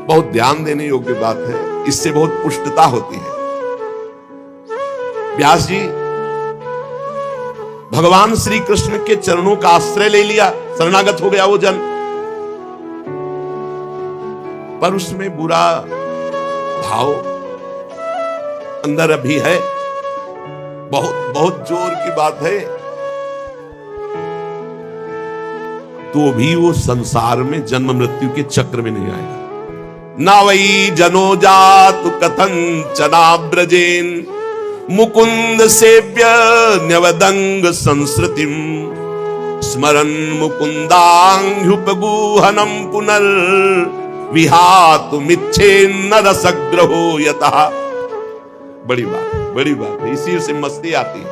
बहुत ध्यान देने योग्य बात है, इससे बहुत पुष्टता होती है। व्यास जी भगवान श्री कृष्ण के चरणों का आश्रय ले लिया, शरणागत हो गया वो जन, पर उसमें बुरा भाव अंदर अभी है। बहुत बहुत जोर की बात है। तो भी वो संसार में जन्म मृत्यु के चक्र में नहीं आएगा। ना वही जनो जातु कथन चनाब्रजेन मुकुंद सेव्य न्यवदंग संस्कृतिम स्मरन मुकुंदांग्युपगूहनम पुनर् विहातुमिच्छेन्न रसग्रहो यतः। बड़ी बात है, इसी से मस्ती आती है।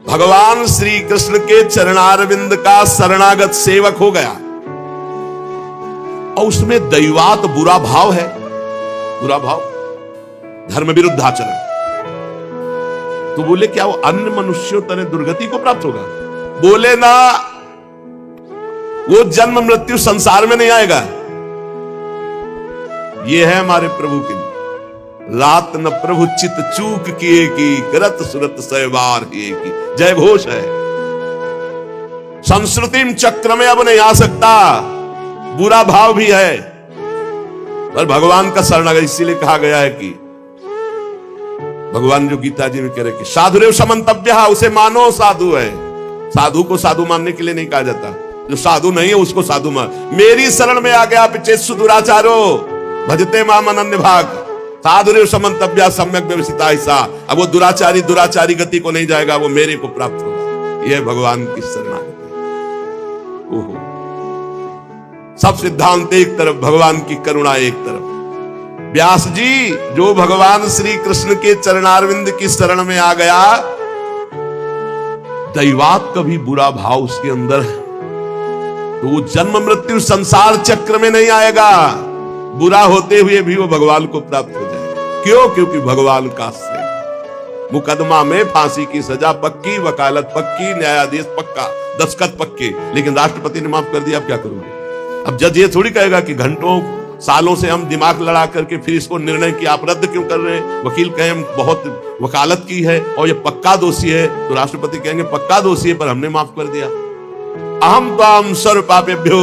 भगवान श्री कृष्ण के चरणारविंद का शरणागत सेवक हो गया और उसमें दैवात बुरा भाव है, बुरा भाव, धर्म विरुद्ध आचरण। तो बोले क्या वो अन्य मनुष्यों तरह दुर्गति को प्राप्त होगा? बोले ना, वो जन्म मृत्यु संसार में नहीं आएगा। ये है हमारे प्रभु की रात न प्रभु चित चूक किए की करत सुरत सहवार किए की। जय घोष है। संस्कृतिम चक्र में अब नहीं आ सकता, बुरा भाव भी है, पर भगवान का शरणागत। इसीलिए कहा गया है कि भगवान जो गीता जी में कह रहे कि साधुरेव समन्तव्यः, उसे मानो साधु है। साधु को साधु मानने के लिए नहीं कहा जाता, जो साधु नहीं है उसको साधु मान। मेरी शरण में आ गया पिचेत्सु दुराचारो भजते माम अनन्य भाग साधुरेव समन्तव्यः सम्यक व्यवसिता ऐसा। अब वो दुराचारी गति को नहीं जाएगा, वो मेरे को प्राप्त होगा। यह भगवान की शरणागति। ओहो, सब सिद्धांत एक तरफ, भगवान की करुणा एक तरफ। व्यास जी जो भगवान श्री कृष्ण के चरणारविंद की शरण में आ गया, दैवात कभी बुरा भाव उसके अंदर है, तो वो जन्म मृत्यु संसार चक्र में नहीं आएगा। बुरा होते हुए भी वो भगवान को प्राप्त हो जाएगा। क्यों? क्योंकि भगवान का आश्रय। मुकदमा में फांसी की सजा पक्की, वकालत पक्की, न्यायाधीश पक्का, दस्तखत पक्के, लेकिन राष्ट्रपति ने माफ कर दिया, अब क्या करोगे? अब जज ये थोड़ी कहेगा कि घंटों सालों से हम दिमाग लड़ा करके फिर इसको निर्णय किया, आप रद्द क्यों कर रहे हैं? वकील कहे हम बहुत वकालत की है और ये पक्का दोषी है, तो राष्ट्रपति कहेंगे पक्का दोषी है पर हमने माफ कर दिया। अहम त्वाम सर्व पापेभ्यो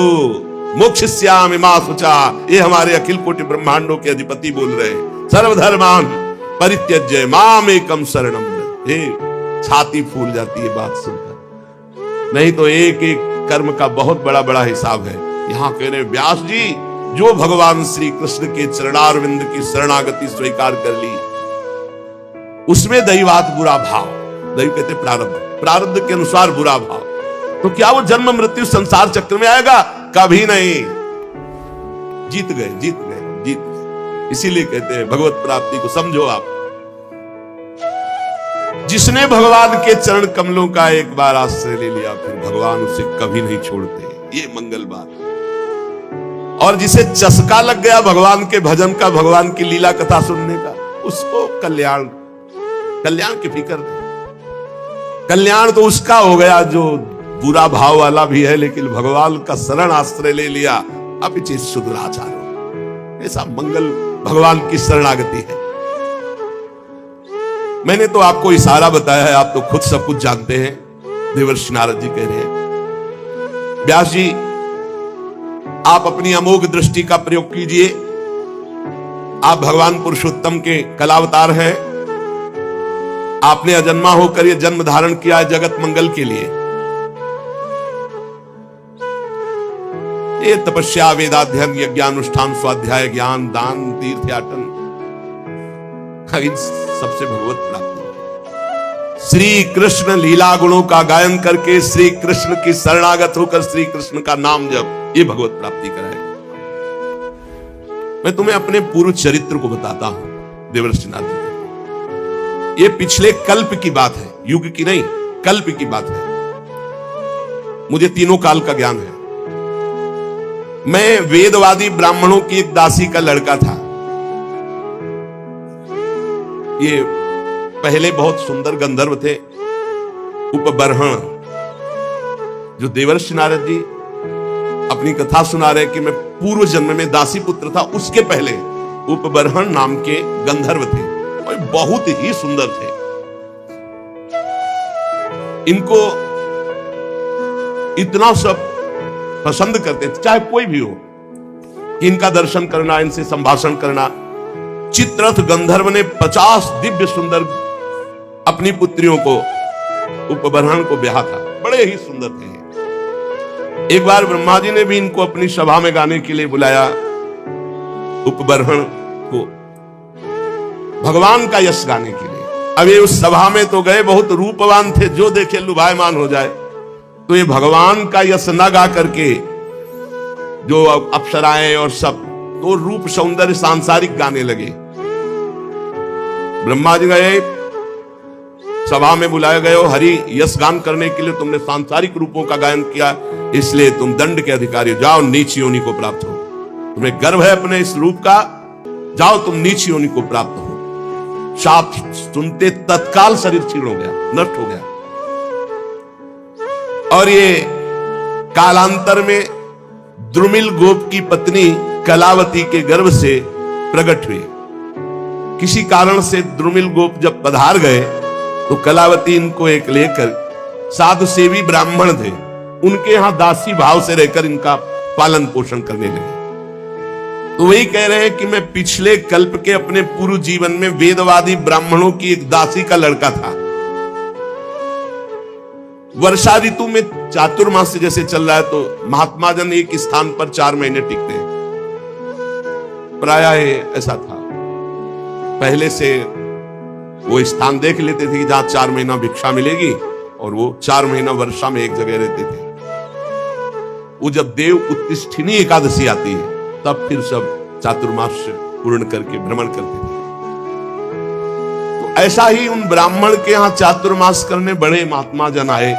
मोक्षयिष्यामि मा शुचा, ये हमारे अखिल कोटि ब्रह्मांडों के अधिपति बोल रहे हैं। सर्वधर्मान परित्यज्य माम एकम शरणम व्रज। छाती फूल जाती है बात सुनकर, नहीं तो एक एक कर्म का बहुत बड़ा बड़ा हिसाब है। यहां कह रहे व्यास जी, जो भगवान श्री कृष्ण के चरणारविंद की शरणागति स्वीकार कर ली, उसमें दैवात बुरा भाव, दैव कहते प्रारब्ध, प्रारब्ध के अनुसार बुरा भाव, तो क्या वो जन्म मृत्यु संसार चक्र में आएगा? कभी नहीं। जीत गए, जीत गए, जीत गए। इसीलिए कहते हैं भगवत प्राप्ति को समझो आप। जिसने भगवान के चरण कमलों का एक बार आश्रय ले लिया, फिर भगवान उसे कभी नहीं छोड़ते। ये मंगल बात। और जिसे चस्का लग गया भगवान के भजन का, भगवान की लीला कथा सुनने का, उसको कल्याण, कल्याण की फिक्र नहीं। कल्याण तो उसका हो गया जो बुरा भाव वाला भी है, लेकिन भगवान का शरण आश्रय ले लिया, अपिचित शुद्राचारो। ऐसा मंगल भगवान की शरणागति है। मैंने तो आपको इशारा बताया है, आप तो खुद सब कुछ जानते हैं। देवर्षि नारद जी कह रहे हैं व्यास जी, आप अपनी अमोघ दृष्टि का प्रयोग कीजिए। आप भगवान पुरुषोत्तम के कलावतार हैं। आपने अजन्मा होकर यह जन्म धारण किया है जगत मंगल के लिए। ये तपस्या, वेदाध्ययन, यज्ञानुष्ठान, स्वाध्याय, ज्ञान, दान, तीर्थयाटन, इन सबसे भगवत प्राप्ति। श्री कृष्ण लीला गुणों का गायन करके श्री कृष्ण की शरणागत होकर श्री कृष्ण का नाम जप, ये भगवत प्राप्ति कराएगा। मैं तुम्हें अपने पूर्व चरित्र को बताता हूं देवर्षि नारद जी। ये पिछले कल्प की बात है, युग की नहीं, कल्प की बात है। मुझे तीनों काल का ज्ञान है। मैं वेदवादी ब्राह्मणों की एक दासी का लड़का था। ये पहले बहुत सुंदर गंधर्व थे, उपबर्हण, जो देवर्षि नारद जी अपनी कथा सुना रहे कि मैं पूर्व जन्म में दासी पुत्र था, उसके पहले उपबर्हण नाम के गंधर्व थे और बहुत ही सुंदर थे। इनको इतना सब पसंद करते थे, चाहे कोई भी हो, इनका दर्शन करना, इनसे संभाषण करना। चित्ररथ गंधर्व ने 50 दिव्य सुंदर अपनी पुत्रियों को, उपबर्हण को ब्याहा था। बड़े ही सुंदर थे। एक बार ब्रह्मा जी ने भी इनको अपनी सभा में गाने के लिए बुलाया, उपबर्हण को भगवान का यश गाने के लिए। अब ये उस सभा में तो गए, बहुत रूपवान थे, जो देखे लुभायमान हो जाए। तो ये भगवान का यश न गा करके जो अप्सराएं और सब तो रूप सौंदर्य सांसारिक गाने लगे। ब्रह्मा जी गए, सभा में बुलाए गए हो, हरि यश गान करने के लिए तुमने सांसारिक रूपों का गायन किया, इसलिए तुम दंड के अधिकारी हो, जाओ नीच योनि को प्राप्त हो। तुम्हें गर्व है अपने इस रूप का, जाओ तुम नीच योनि को प्राप्त हो। शाप सुनते तत्काल शरीर क्षीण हो गया, नष्ट हो गया। और ये कालांतर में द्रुमिल गोप की पत्नी कलावती के गर्भ से प्रकट हुई। किसी कारण से द्रुमिल गोप जब पधार गए तो कलावती इनको एक लेकर, साधु सेवी ब्राह्मण थे, उनके यहां दासी भाव से रहकर इनका पालन पोषण करने लगे। तो वही कह रहे हैं कि मैं पिछले कल्प के अपने पूर्व जीवन में वेदवादी ब्राह्मणों की एक दासी का लड़का था। वर्षा ऋतु में चातुर्मास जैसे चल रहा है, तो महात्मा जन एक स्थान पर 4 महीने टिकते हैं। प्रायः ऐसा था, पहले से वो स्थान देख लेते थे कि जहां 4 महीना भिक्षा मिलेगी, और वो 4 महीना वर्षा में एक जगह रहते थे। वो जब देव उत्तिष्ठिनी एकादशी आती है, तब फिर सब चातुर्मास पूर्ण करके भ्रमण करते थे। तो ऐसा ही उन ब्राह्मण के यहां चातुर्मास करने बड़े महात्मा जन आए।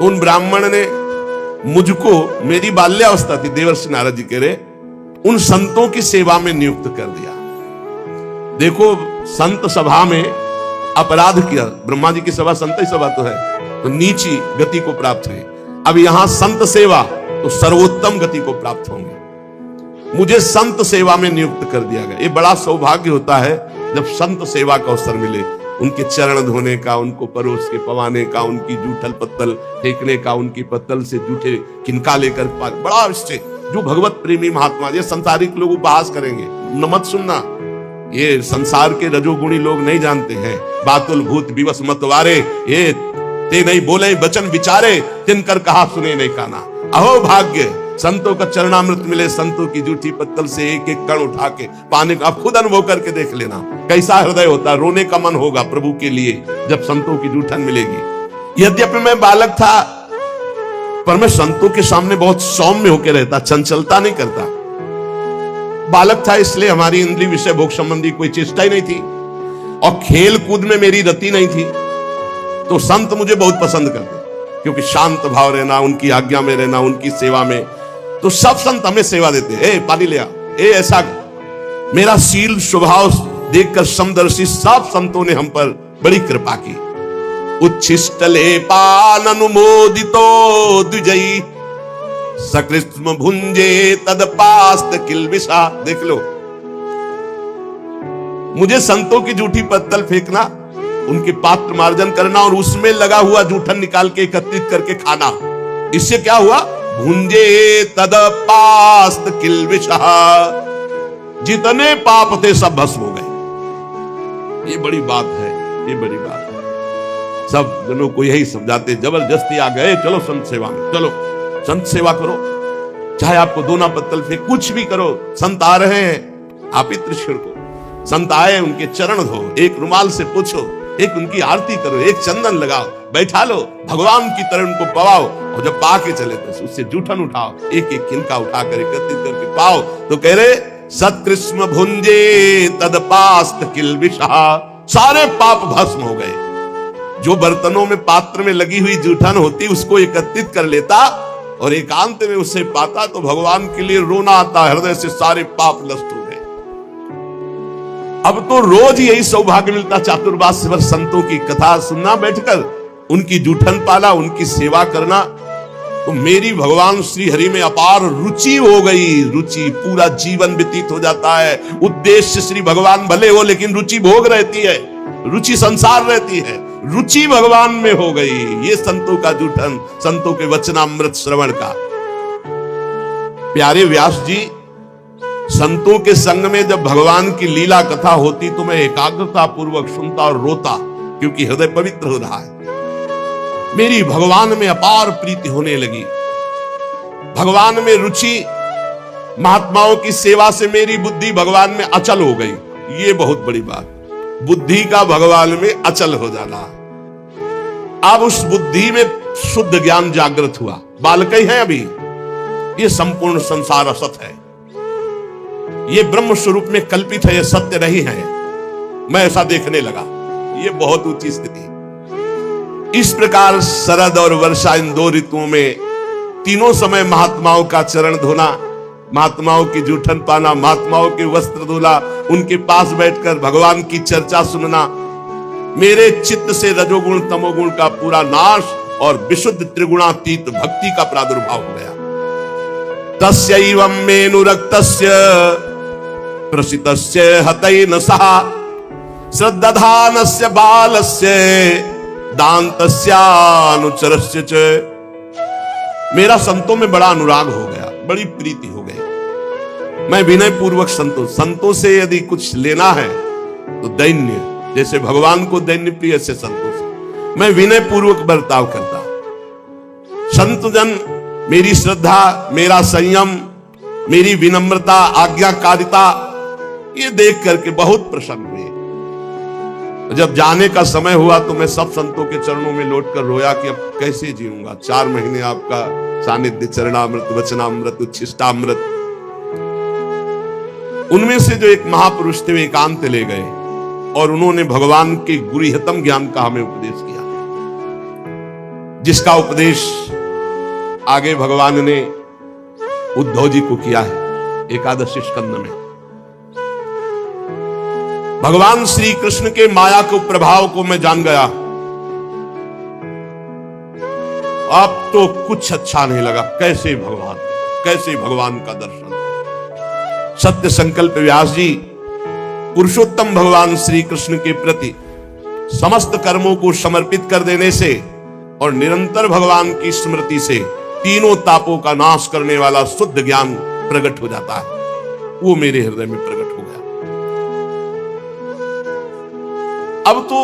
उन ब्राह्मण ने मुझको, मेरी बाल्यावस्था थी, देवर्षि नारद जी कह रहे, उन संतों की सेवा में नियुक्त कर दिया। देखो, संत सभा में अपराध किया, ब्रह्मा जी की सभा संत ही सभा तो है, तो नीची गति को प्राप्त हुई। अब यहां संत सेवा तो सर्वोत्तम गति को प्राप्त होंगे। मुझे संत सेवा में नियुक्त कर दिया गया। ये बड़ा सौभाग्य होता है जब संत सेवा का अवसर मिले, उनके चरण धोने का, उनको परोस के पवाने का, उनकी जूठल पत्तल फेंकने का, उनकी पत्तल से जूठे किनका लेकर, बड़ा अवश्य जो भगवत प्रेमी महात्मा। ये संसारिक लोग उपहास करेंगे, न मत सुनना, ये संसार के रजोगुणी लोग नहीं जानते हैं। बातुल भूत विवश मतवारे, ये ते नहीं बोले वचन विचारे, तिनकर कहा सुने नहीं काना। अहो भाग्य, संतों का चरणामृत मिले, संतों की जूठी पत्तल से एक एक कण उठा के पाने का। आप खुद अनुभव करके देख लेना कैसा हृदय होता, रोने का मन होगा प्रभु के लिए जब संतों की जूठन मिलेगी। यद्यपि मैं बालक था, पर मैं संतों के सामने बहुत सौम्य होकर रहता, चंचलता नहीं करता। बालक था इसलिए हमारी इंद्रिय विषय भोग संबंधी कोई चेष्टा ही नहीं थी, और खेल कूद में मेरी रति नहीं थी। तो संत मुझे बहुत पसंद करते, क्योंकि शांत भाव रहना, उनकी आज्ञा में रहना, उनकी सेवा में। तो सब संत हमें सेवा देते, ए पानी ले आ, ए ऐसा। मेरा शील स्वभाव देखकर समदर्शी सब संतों ने हम पर बड़ी कृपा की। उच्छिष्टले पान अनुमोदितो द्विजयी, सकृष्म भुंजे तदपास्त किलबिषा। देख लो, मुझे संतों की जूठी पत्तल फेंकना, उनके पात्र मार्जन करना और उसमें लगा हुआ जूठन निकाल के एकत्रित करके खाना, इससे क्या हुआ? भुंजे तदपास्त किलबिषा, जितने पाप थे सब भस्म हो गए। ये बड़ी बात है, ये बड़ी बात है। सब जनों को यही समझाते, जबरदस्ती आ गए, चलो संत सेवा में, चलो संत सेवा करो, चाहे आपको दोना पत्तल फेंक, कुछ भी करो। संत आ रहे हैं, आप ही त्रिशूल को। संत आए, उनके चरण धो, एक रुमाल से पूछो, एक उनकी आरती करो, एक चंदन लगाओ, बैठा लो, भगवान की तरह उनको पवाओ, और जब पाके चले तो उससे जूठन उठाओ, एक एक किनका उठाकर एकत्रित करके पाओ। तो कह रहे सत्कृष्ण भुंजे तदपास्त किलबिषा, सारे पाप भस्म हो गए। जो बर्तनों में पात्र में लगी हुई जूठन होती उसको एकत्रित कर लेता और एकांत में उसे पाता तो भगवान के लिए रोना आता, हृदय से सारे पाप नष्ट हो गए। अब तो रोज यही सौभाग्य मिलता, चातुर्मास भर संतों की कथा सुनना, बैठकर उनकी जूठन पाला, उनकी सेवा करना। तो मेरी भगवान श्री हरि में अपार रुचि हो गई। रुचि, पूरा जीवन व्यतीत हो जाता है। उद्देश्य श्री भगवान भले हो, लेकिन रुचि भोग रहती है, रुचि संसार रहती है। रुचि भगवान में हो गई। ये संतों का जूठन, संतों के वचनामृत श्रवण का। प्यारे व्यास जी, संतों के संग में जब भगवान की लीला कथा होती तो मैं एकाग्रता पूर्वक सुनता और रोता, क्योंकि हृदय पवित्र हो रहा है। मेरी भगवान में अपार प्रीति होने लगी, भगवान में रुचि, महात्माओं की सेवा से मेरी बुद्धि भगवान में अचल हो गई। ये बहुत बड़ी बात, बुद्धि का भगवान में अचल हो जाना। अब उस बुद्धि में शुद्ध ज्ञान जागृत हुआ। बालक ही है अभी, ये संपूर्ण संसार असत है, ये ब्रह्म स्वरूप में कल्पित है, ये सत्य नहीं है। मैं ऐसा देखने लगा, ये बहुत ऊंची स्थिति। इस प्रकार शरद और वर्षा, इन दो ऋतुओं में तीनों समय महात्माओं का चरण धोना, महात्माओं की जूठन पाना, महात्माओं के वस्त्र धोना, उनके पास बैठकर भगवान की चर्चा सुनना, मेरे चित्त से रजोगुण तमोगुण का पूरा नाश और विशुद्ध त्रिगुणातीत भक्ति का प्रादुर्भाव हो गया। तस्यैवं मेनुरक्तस्य प्रसितस्य हतैन सह श्रद्धानस्य बालस्य दान्तस्यानुचरस्य च। मेरा संतों में बड़ा अनुराग हो गया, बड़ी प्रीति हो गई। मैं विनय पूर्वक संतों से यदि कुछ लेना है तो दैन्य, जैसे भगवान को दैन्य प्रिय से संतों से मैं विनय पूर्वक बर्ताव करता। संत जन मेरी श्रद्धा, मेरा संयम, मेरी विनम्रता, आज्ञाकारिता, ये देख करके बहुत प्रसन्न हुए। जब जाने का समय हुआ तो मैं सब संतों के चरणों में लौटकर रोया कि अब कैसे जीऊंगा। 4 महीने आपका सानिध्य, चरणामृत, वचनामृत, उच्छिष्टामृत। उनमें से जो एक महापुरुष थे वे एकांत ले गए और उन्होंने भगवान के गुरुहितम ज्ञान का हमें उपदेश किया, जिसका उपदेश आगे भगवान ने उद्धव जी को किया है एकादशी स्कंद में। भगवान श्री कृष्ण के माया के प्रभाव को मैं जान गया। अब तो कुछ अच्छा नहीं लगा। कैसे भगवान का दर्शन, सत्य संकल्प व्यास जी पुरुषोत्तम भगवान श्री कृष्ण के प्रति समस्त कर्मों को समर्पित कर देने से और निरंतर भगवान की स्मृति से तीनों तापों का नाश करने वाला शुद्ध ज्ञान प्रकट हो जाता है। वो मेरे हृदय में प्रकट हो गया। अब तो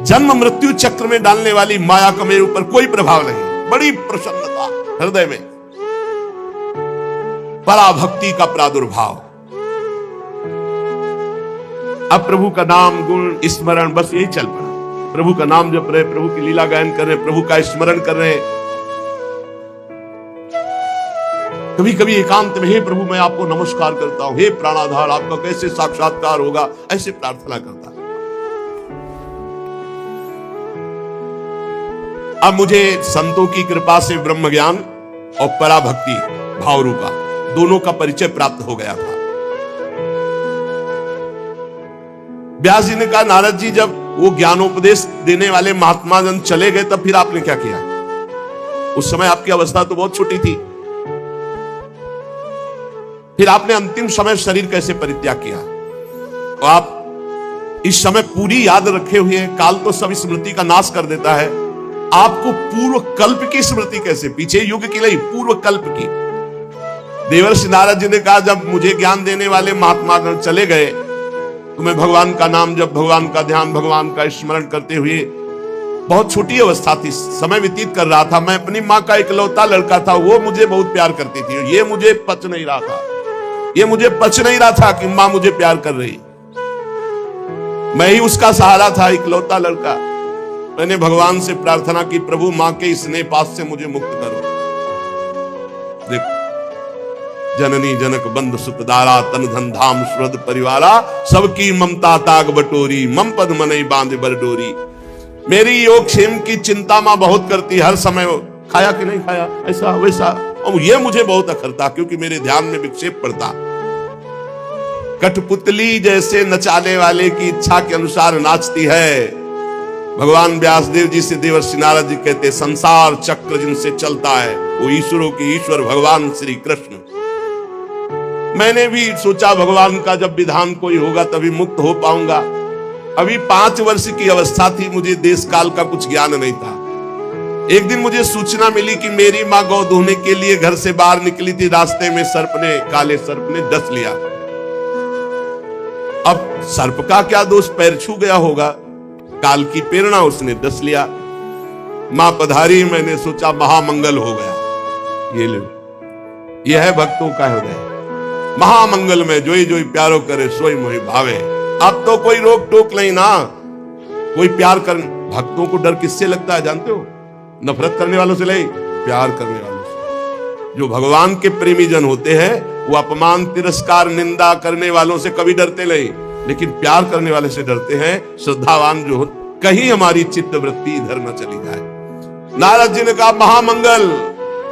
जन्म मृत्यु चक्र में डालने वाली माया का मेरे ऊपर कोई प्रभाव नहीं। बड़ी प्रसन्नता हृदय में, पराभक्ति का प्रादुर्भाव। अब प्रभु का नाम गुण स्मरण बस यही चल पड़ा। प्रभु का नाम जप रहे, प्रभु की लीला गायन कर रहे, प्रभु का स्मरण कर रहे। कभी कभी एकांत में, हे प्रभु मैं आपको नमस्कार करता हूं, हे प्राणाधार आपका कैसे साक्षात्कार होगा, ऐसे प्रार्थना करता। अब मुझे संतों की कृपा से ब्रह्म ज्ञान और पराभक्ति भाव रूपा दोनों का परिचय प्राप्त हो गया था। व्यास जी ने कहा, नारद जी जब वो ज्ञानोपदेश देने वाले महात्मा जन चले गए तब फिर आपने क्या किया? उस समय आपकी अवस्था तो बहुत छोटी थी, फिर आपने अंतिम समय शरीर कैसे परित्याग किया? और आप इस समय पूरी याद रखे हुए हैं, काल तो सब स्मृति का नाश कर देता है, आपको पूर्व कल्प की स्मृति कैसे? पीछे युग की नहीं, पूर्व कल्प की। देवर्षि नारद जी ने कहा, जब मुझे ज्ञान देने वाले महात्मा गण चले गए तो मैं भगवान का नाम जब, भगवान का ध्यान, भगवान का स्मरण करते हुए, बहुत छोटी अवस्था थी, समय व्यतीत कर रहा था। मैं अपनी माँ का इकलौता लड़का था, वो मुझे बहुत प्यार करती थी। ये मुझे पच नहीं रहा था, ये मुझे पच नहीं रहा था कि माँ मुझे प्यार कर रही। मैं ही उसका सहारा था, इकलौता लड़का। मैंने भगवान से प्रार्थना की, प्रभु मां के स्नेह पास से मुझे मुक्त करो। देखो, जननी जनक बंधु सुखदारा, तन धन धाम सुहृद परिवारा, सबकी ममता ताग बटोरी, मम पद मनई बांध बरडोरी। मेरी योग क्षेम की चिंता मां बहुत करती, हर समय खाया कि नहीं खाया, ऐसा वैसा, और ये मुझे बहुत अखरता क्योंकि मेरे ध्यान में विक्षेप पड़ता। कठपुतली जैसे नचाने वाले की इच्छा के अनुसार नाचती है। भगवान व्यासदेव जी से देवर्षि नारद जी कहते, संसार चक्र जिनसे चलता है वो ईश्वरों के ईश्वर भगवान श्री कृष्ण। मैंने भी सोचा भगवान का जब विधान कोई होगा तभी मुक्त हो पाऊंगा। अभी 5 वर्ष की अवस्था थी, मुझे देश काल का कुछ ज्ञान नहीं था। एक दिन मुझे सूचना मिली कि मेरी माँ गौ धोने के लिए घर से बाहर निकली थी, रास्ते में काले सर्प ने डस लिया। अब सर्प का क्या दोष, पैर छू गया होगा, काल की प्रेरणा, उसने डस लिया। मां पधारी, मैंने सोचा महामंगल हो गया। ये लो, यह है भक्तों का हृदय, महामंगल में जोई जोई प्यारो करे सोई मोहि भावे। अब तो कोई रोक टोक नहीं ना, कोई प्यार कर। भक्तों को डर किससे लगता है जानते हो? नफरत करने वालों से नहीं, प्यार करने वालों से। जो भगवान के प्रेमी जन होते हैं वो अपमान, तिरस्कार, निंदा करने वालों से कभी डरते नहीं, लेकिन प्यार करने वाले से डरते हैं। श्रद्धावान जो हो, कहीं हमारी चित्त वृत्ति इधर न चली जाए। नारद जी ने कहा, महामंगल,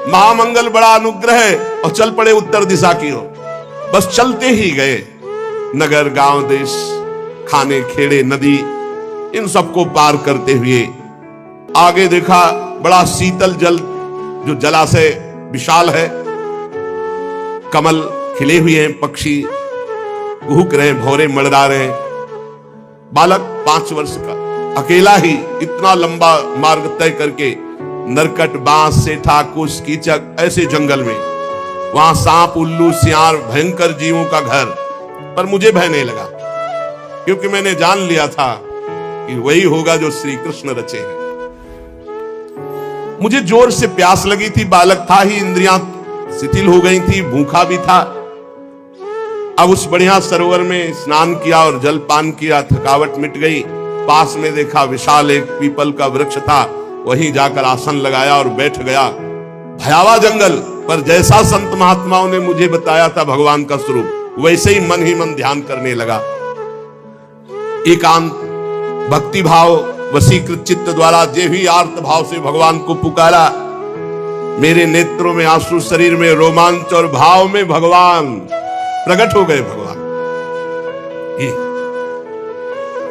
महामंगल बड़ा अनुग्रह है, और चल पड़े उत्तर दिशा की ओर। बस चलते ही गए, नगर, गांव, देश, खाने, खेड़े, नदी, इन सबको पार करते हुए आगे देखा बड़ा शीतल जल, जो जलाशय विशाल है, कमल खिले हुए हैं, पक्षी घूक रहे हैं, भौरे मड़रा रहे हैं। बालक 5 वर्ष का अकेला ही इतना लंबा मार्ग तय करके, नरकट, बांस, सेठा, कुश, कीचक, ऐसे जंगल में, वहां सांप, उल्लू, सियार, भयंकर जीवों का घर, पर मुझे भय नहीं लगा क्योंकि मैंने जान लिया था कि वही होगा जो श्री कृष्ण रचे हैं। मुझे जोर से प्यास लगी थी, बालक था ही, इंद्रियां शिथिल हो गई थी, भूखा भी था। अब उस बढ़िया सरोवर में स्नान किया और जल पान किया, थकावट मिट गई। पास में देखा विशाल एक पीपल का वृक्ष था, वहीं जाकर आसन लगाया और बैठ गया। भयावह जंगल, पर जैसा संत महात्माओं ने मुझे बताया था भगवान का स्वरूप, वैसे ही मन ध्यान करने लगा। एकांत भक्ति भाव, वशीकृत चित्त द्वारा जे भी आर्त भाव से भगवान को पुकारा, मेरे नेत्रों में आंसू, शरीर में रोमांच और भाव में भगवान प्रकट हो गए। भगवान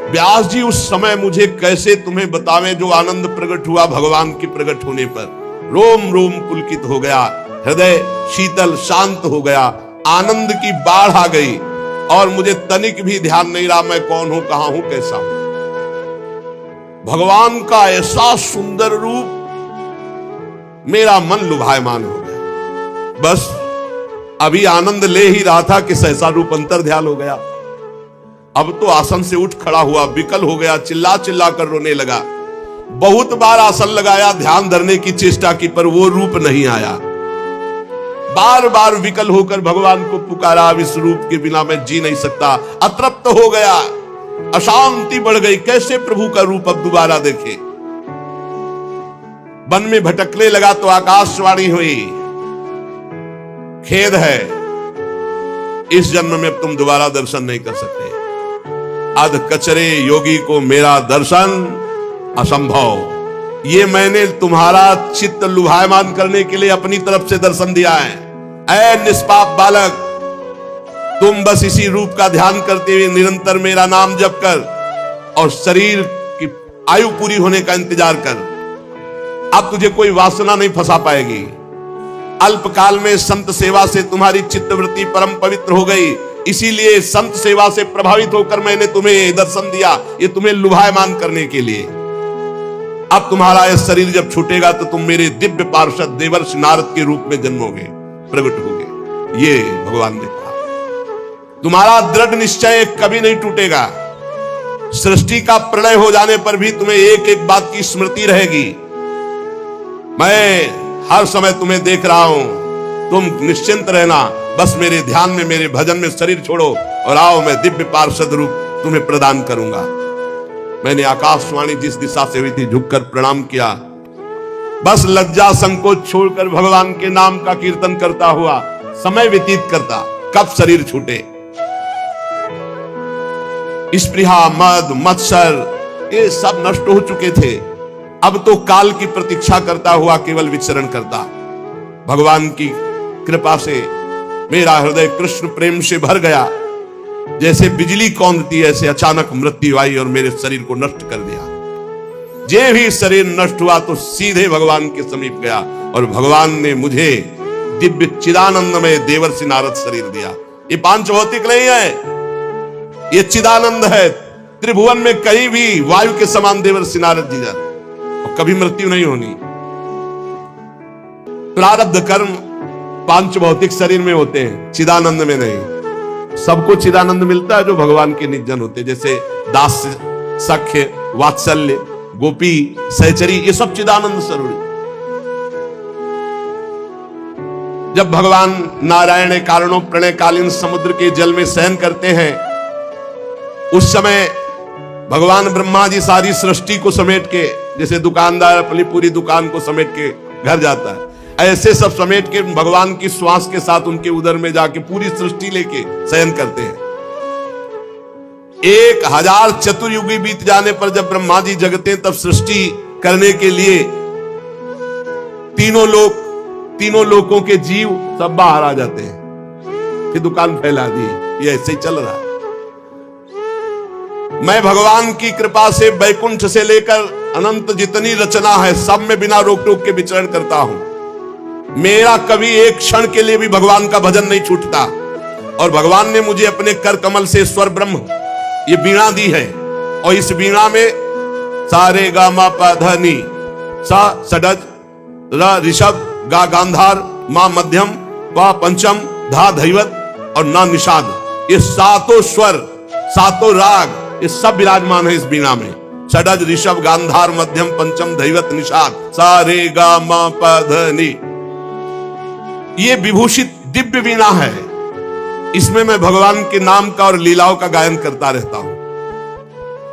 व्यास जी उस समय मुझे कैसे तुम्हें बतावें जो आनंद प्रकट हुआ भगवान के प्रकट होने पर। रोम रोम पुलकित हो गया, हृदय शीतल शांत हो गया, आनंद की बाढ़ आ गई और मुझे तनिक भी ध्यान नहीं रहा मैं कौन हूं, कहां हूं, कैसा हूं। भगवान का ऐसा सुंदर रूप, मेरा मन लुभायमान हो गया। बस अभी आनंद ले ही रहा था कि सहसा रूप अंतर ध्यान हो गया। अब तो आसन से उठ खड़ा हुआ, विकल हो गया, चिल्ला चिल्ला कर रोने लगा। बहुत बार आसन लगाया, ध्यान धरने की चेष्टा की, पर वो रूप नहीं आया। बार बार विकल होकर भगवान को पुकारा, अब इस रूप के बिना मैं जी नहीं सकता। अतृप्त हो गया, अशांति बढ़ गई, कैसे प्रभु का रूप अब दोबारा देखे। वन में भटकने लगा तो आकाशवाणी हुई, खेद है, इस जन्म में तुम दोबारा दर्शन नहीं कर सकते। अध कचरे योगी को मेरा दर्शन असंभव। ये मैंने तुम्हारा चित्त लुभायमान करने के लिए अपनी तरफ से दर्शन दिया है। ऐ निष्पाप बालक, तुम बस इसी रूप का ध्यान करते हुए निरंतर मेरा नाम जप कर और शरीर की आयु पूरी होने का इंतजार कर। अब तुझे कोई वासना नहीं फंसा पाएगी। अल्पकाल में संत सेवा से तुम्हारी चित्तवृत्ति परम पवित्र हो गई, इसीलिए संत सेवा से प्रभावित होकर मैंने तुम्हें दर्शन दिया, ये तुम्हें लुभायमान करने के लिए। अब तुम्हारा यह शरीर जब छूटेगा तो तुम मेरे दिव्य पार्षद देवर्षि नारद के रूप में जन्मोगे, प्रकट होगे। ये भगवान ने कहा। तुम्हारा दृढ़ निश्चय कभी नहीं टूटेगा। सृष्टि का प्रलय हो जाने पर भी तुम्हें एक एक बात की स्मृति रहेगी। मैं हर समय तुम्हें देख रहा हूं, तुम निश्चिंत रहना। बस मेरे ध्यान में, मेरे भजन में शरीर छोड़ो और आओ, मैं दिव्य पार्षद रूप तुम्हें प्रदान करूंगा। मैंने आकाशवाणी जिस दिशा से हुई थी झुककर प्रणाम किया। बस लज्जा संकोच छोड़कर भगवान के नाम का कीर्तन करता हुआ समय व्यतीत करता, कब शरीर छूटे। स्पृहा, मद, मत्सर ये सब नष्ट हो चुके थे। अब तो काल की प्रतीक्षा करता हुआ केवल विचरण करता। भगवान की कृपा से मेरा हृदय कृष्ण प्रेम से भर गया। जैसे बिजली कौंधती ऐसे अचानक मृत्यु आई और मेरे शरीर को नष्ट कर दिया। जे भी शरीर नष्ट हुआ तो सीधे भगवान के समीप गया और भगवान ने मुझे दिव्य चिदानंद में देवर्षि नारद शरीर दिया। ये पांच भौतिक नहीं है, ये चिदानंद है। त्रिभुवन में कहीं भी वायु के समान देवर्षि नारद जी जाते और कभी मृत्यु नहीं होनी। प्रारब्ध कर्म पांच भौतिक शरीर में होते हैं, चिदानंद में नहीं। सबको चिदानंद मिलता है जो भगवान के निजन होते, जैसे दास, सख्य, वात्सल्य, गोपी, सहचरी, ये सब चिदानंद स्वरूप। जब भगवान नारायण कारणों प्रणयकालीन समुद्र के जल में शयन करते हैं, उस समय भगवान ब्रह्मा जी सारी सृष्टि को समेट के, जैसे दुकानदार अपनी पूरी दुकान को समेट के घर जाता है, ऐसे सब समेट के भगवान की श्वास के साथ उनके उदर में जाके पूरी सृष्टि लेके शयन करते हैं। 1000 चतुर्युगी बीत जाने पर जब ब्रह्मा जी जगते तब सृष्टि करने के लिए तीनों लोकों के जीव सब बाहर आ जाते हैं। फिर दुकान फैला दी, ये ऐसे ही चल रहा है। मैं भगवान की कृपा से बैकुंठ से लेकर अनंत जितनी रचना है सब में बिना रोक टोक के विचरण करता हूं। मेरा कभी एक क्षण के लिए भी भगवान का भजन नहीं छूटता। और भगवान ने मुझे अपने कर कमल से स्वर ब्रह्म ये वीणा दी है, और इस वीणा में सा रे गा मा पा धा नी, सा षडज, र ऋषभ, गा गांधार, मा मध्यम, वा पंचम, धा धैवत और ना निषाद, ये सातों स्वर, सातों राग, ये सब विराजमान है इस वीणा में। षडज, ऋषभ, गांधार, मध्यम, पंचम, धैवत, निषाद, सा रे गा मा पा धा नी। ये विभूषित दिव्य वीणा है। इसमें मैं भगवान के नाम का और लीलाओं का गायन करता रहता हूं,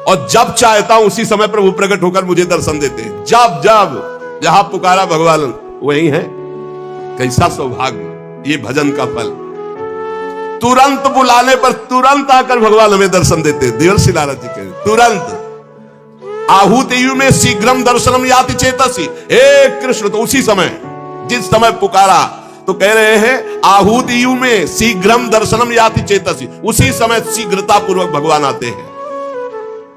और जब चाहता हूं उसी समय प्रभु प्रकट होकर मुझे दर्शन देते हैं। जब जब जहां पुकारा भगवान वहीं है। कैसा सौभाग्य ये भजन का फल। तुरंत बुलाने पर तुरंत आकर भगवान हमें दर्शन देते। देवर्षि नारद जी के तुरंत आहूतियु में शीघ्रम दर्शनम याति चेतसी, हे कृष्ण। तो उसी समय जिस समय पुकारा तो कह रहे हैं आहूतियु में शीघ्रम दर्शनम याति चेतसी, उसी समय शीघ्रता पूर्वक भगवान आते हैं।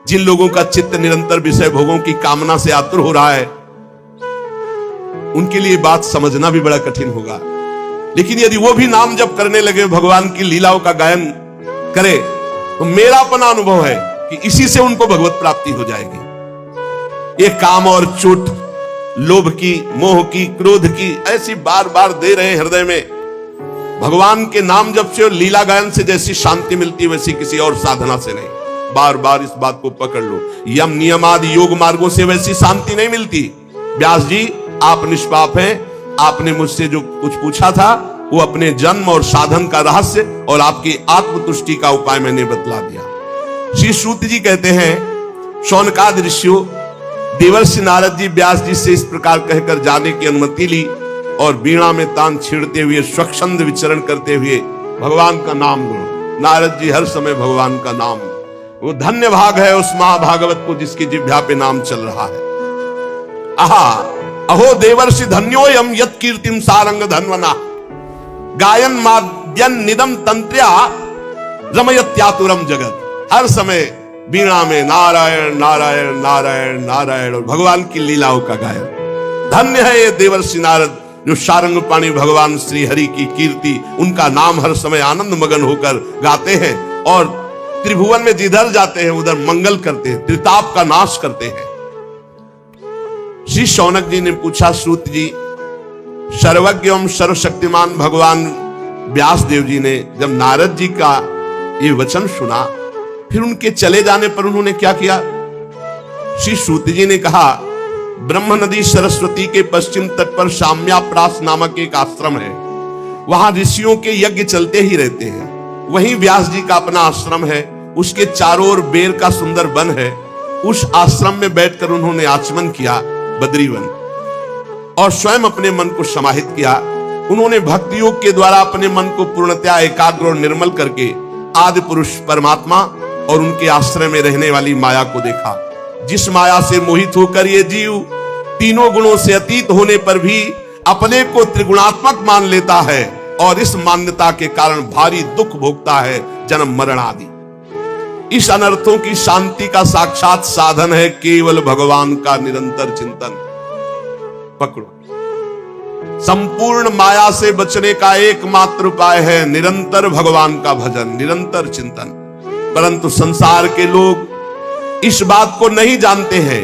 जिन लोगों का चित्त निरंतर विषय भोगों की कामना से आतुर हो रहा है, उनके लिए बात समझना भी बड़ा कठिन होगा। लेकिन यदि वो भी नाम जप करने लगे, भगवान की लीलाओं का गायन करे, तो मेरा अपना अनुभव है कि इसी से उनको भगवत प्राप्ति हो जाएगी। ये काम और चोट, लोभ की, मोह की, क्रोध की ऐसी बार बार दे रहे हृदय में, भगवान के नाम जप से और लीला गायन से जैसी शांति मिलती है वैसी किसी और साधना से नहीं। बार बार इस बात को पकड़ लो। यम नियम आदि योग मार्गों से वैसी शांति नहीं मिलती। व्यास जी, आप निष्पाप हैं। आपने मुझसे जो कुछ पूछा था वो अपने जन्म और साधन का रहस्य और आपकी आत्मतुष्टि का उपाय मैंने बतला दिया। श्री सूत जी कहते हैं, शौनकादि ऋषियों, देवर्षि नारद जी व्यास जी से इस प्रकार कहकर जाने की अनुमति ली और वीणा में तान छेड़ते हुए, स्वच्छंद विचरण करते हुए भगवान का नाम गुण। नारद जी हर समय भगवान का नाम, वो धन्य भाग है उस महाभागवत को जिसकी जिह्वा पे नाम चल रहा है। आहा, अहो देवर्षि धन्योयम यत् कीर्तिम सारंग धन्वना, गायन माद्यन निदम तंत्र्या रमयत्यातुरम जगत। हर समय वीणा में नारायण नारायण नारायण नारायण और भगवान की लीलाओं का गायन। धन्य है ये देवर्षि नारद जो सारंग पाणी भगवान श्री हरि की कीर्ति, उनका नाम हर समय आनंद मगन होकर गाते हैं और त्रिभुवन में जिधर जाते हैं उधर मंगल करते हैं, त्रिताप का नाश करते हैं। श्री शौनक जी ने पूछा, सूत जी, सर्वज्ञ एवं सर्वशक्तिमान भगवान व्यास देव जी ने जब नारद जी का ये वचन सुना, फिर उनके चले जाने पर उन्होंने क्या किया? श्री सूत जी ने कहा, ब्रह्म नदी सरस्वती के पश्चिम तट पर शाम्याप्रास नामक एक आश्रम है। वहां ऋषियों के यज्ञ चलते ही रहते हैं। वहीं व्यास जी का अपना आश्रम है। उसके चारों ओर बेर का सुंदर वन है। उस आश्रम में बैठकर उन्होंने आचमन किया, बद्रीवन, और स्वयं अपने मन को समाहित किया। उन्होंने भक्ति योग के द्वारा अपने मन को पूर्णतया एकाग्र और निर्मल करके आदि पुरुष परमात्मा और उनके आश्रय में रहने वाली माया को देखा, जिस माया से मोहित होकर ये जीव तीनों गुणों से अतीत होने पर भी अपने को त्रिगुणात्मक मान लेता है और इस मान्यता के कारण भारी दुख भोगता है, जन्म मरण आदि। इस अनर्थों की शांति का साक्षात साधन है केवल भगवान का निरंतर चिंतन। पकड़ो, संपूर्ण माया से बचने का एकमात्र उपाय है निरंतर भगवान का भजन, निरंतर चिंतन। परंतु संसार के लोग इस बात को नहीं जानते हैं।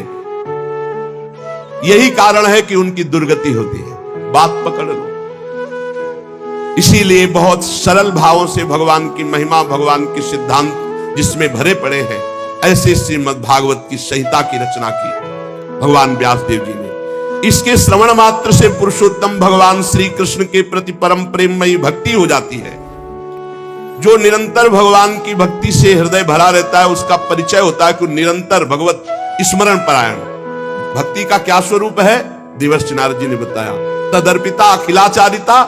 यही कारण है कि उनकी दुर्गति होती है। बात पकड़ लो। इसीलिए बहुत सरल भावों से भगवान की महिमा, भगवान के सिद्धांत जिसमें भरे पड़े हैं, ऐसे श्रीमद् भागवत की संहिता की रचना की भगवान व्यास देव जी ने। इसके श्रवण मात्र से पुरुषोत्तम भगवान श्री कृष्ण के प्रति परम प्रेममयी भक्ति हो जाती है। जो निरंतर भगवान की भक्ति से हृदय भरा रहता है, उसका परिचय होता है कि निरंतर भगवत स्मरण परायण। भक्ति का क्या स्वरूप है? देवर्षि नारद जी ने बताया, तदर्पिता अखिलाचारिता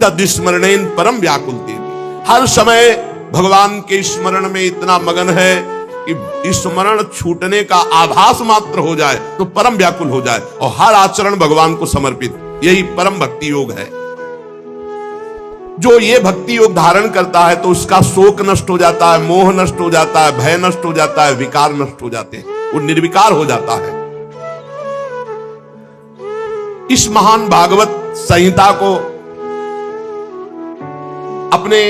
तद्स्मरणेन परम व्याकुल देवी। हर समय भगवान के स्मरण में इतना मगन है कि स्मरण छूटने का आभास मात्र हो जाए तो परम व्याकुल हो जाए और हर आचरण भगवान को समर्पित। यही परम भक्ति योग है। जो ये भक्ति योग धारण करता है तो उसका शोक नष्ट हो जाता है, मोह नष्ट हो जाता है, भय नष्ट हो जाता है, विकार नष्ट हो जाते हैं, वो निर्विकार हो जाता है। इस महान भागवत संहिता को अपने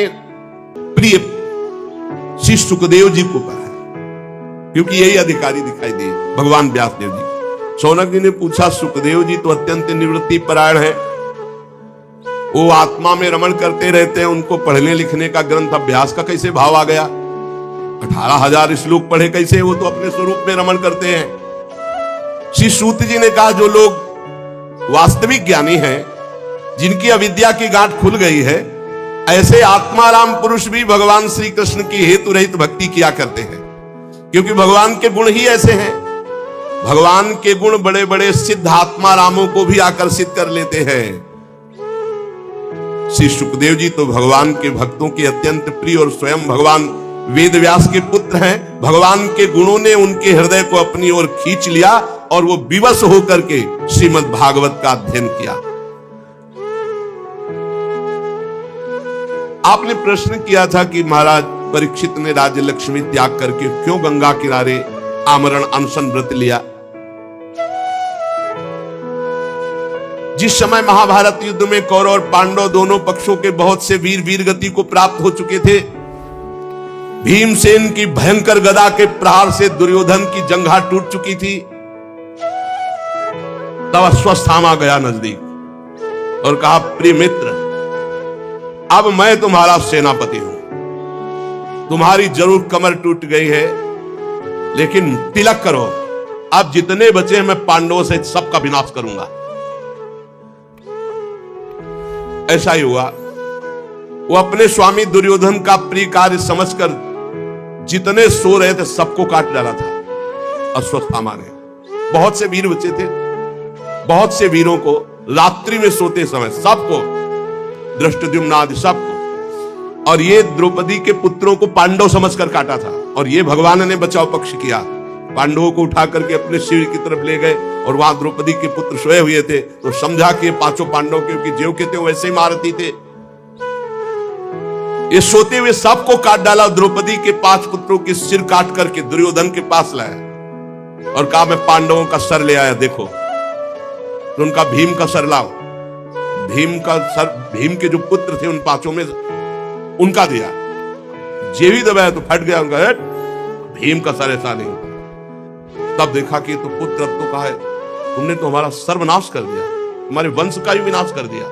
प्रिय श्री सुखदेव जी को पढ़ा, क्योंकि यही अधिकारी दिखाई दिए भगवान व्यासदेव जी। शौनक जी ने पूछा, सुखदेव जी तो अत्यंत निवृत्ति परायण है, वो आत्मा में रमण करते रहते हैं, उनको पढ़ने लिखने का ग्रंथ अभ्यास का कैसे भाव आ गया? 18,000 श्लोक पढ़े कैसे? वो तो अपने स्वरूप में रमण करते हैं। श्री सूत जी ने कहा, जो लोग वास्तविक ज्ञानी हैं, जिनकी अविद्या की गांठ खुल गई है, ऐसे आत्माराम पुरुष भी भगवान श्री कृष्ण की हेतु रहित भक्ति किया करते हैं, क्योंकि भगवान के गुण ही ऐसे हैं। भगवान के गुण बड़े बड़े सिद्ध आत्मारामों को भी आकर्षित कर लेते हैं। श्री सुखदेव जी तो भगवान के भक्तों के अत्यंत प्रिय और स्वयं भगवान वेद व्यास के पुत्र हैं। भगवान के गुणों ने उनके हृदय को अपनी ओर खींच लिया और वो विवश होकर के श्रीमद् भागवत का अध्ययन किया। आपने प्रश्न किया था कि महाराज परीक्षित ने राज्य लक्ष्मी त्याग करके क्यों गंगा किनारे आमरण अनशन व्रत लिया? जिस समय महाभारत युद्ध में कौरव और पांडव दोनों पक्षों के बहुत से वीर वीर गति को प्राप्त हो चुके थे, भीमसेन की भयंकर गदा के प्रहार से दुर्योधन की जंघा टूट चुकी थी, तब अश्वत्थामा गया नजदीक और कहा, प्रिय मित्र, अब मैं तुम्हारा सेनापति हूं, तुम्हारी जरूर कमर टूट गई है, लेकिन तिलक करो, अब जितने बचे मैं पांडवों से सबका विनाश करूंगा। ऐसा ही हुआ। वो अपने स्वामी दुर्योधन का प्रिय कार्य समझकर जितने सो रहे थे सबको काट डाला था अश्वत्थामा ने। बहुत से वीर बचे थे, बहुत से वीरों को रात्रि में सोते समय सबको, धृष्टद्युम्न आदि सबको, और ये द्रौपदी के पुत्रों को पांडव समझकर काटा था। और ये भगवान ने बचाव पक्ष किया, पांडवों को उठा करके अपने शिविर की तरफ ले गए और वहां द्रौपदी के पुत्र सोए हुए थे, तो समझा कि पांचों पांडव क्योंकि ज्यों के थे वैसे ही महारथी थे, ये सोते हुए सबको काट डाला। द्रौपदी के 5 पुत्रों के सिर काट करके दुर्योधन के पास लाया और कहा, मैं पांडवों का सर ले आया, देखो। तो उनका भीम का सर लाओ। भीम का सर, भीम के जो पुत्र थे उन 5 में उनका दिया, जेवी दबाया तो फट गया उनका हेड। भीम का सर ऐसा नहीं। तब देखा कि तो पुत्र अब तो कहा है, तुमने तो हमारा सर्वनाश कर दिया, हमारे वंश का ही विनाश कर दिया।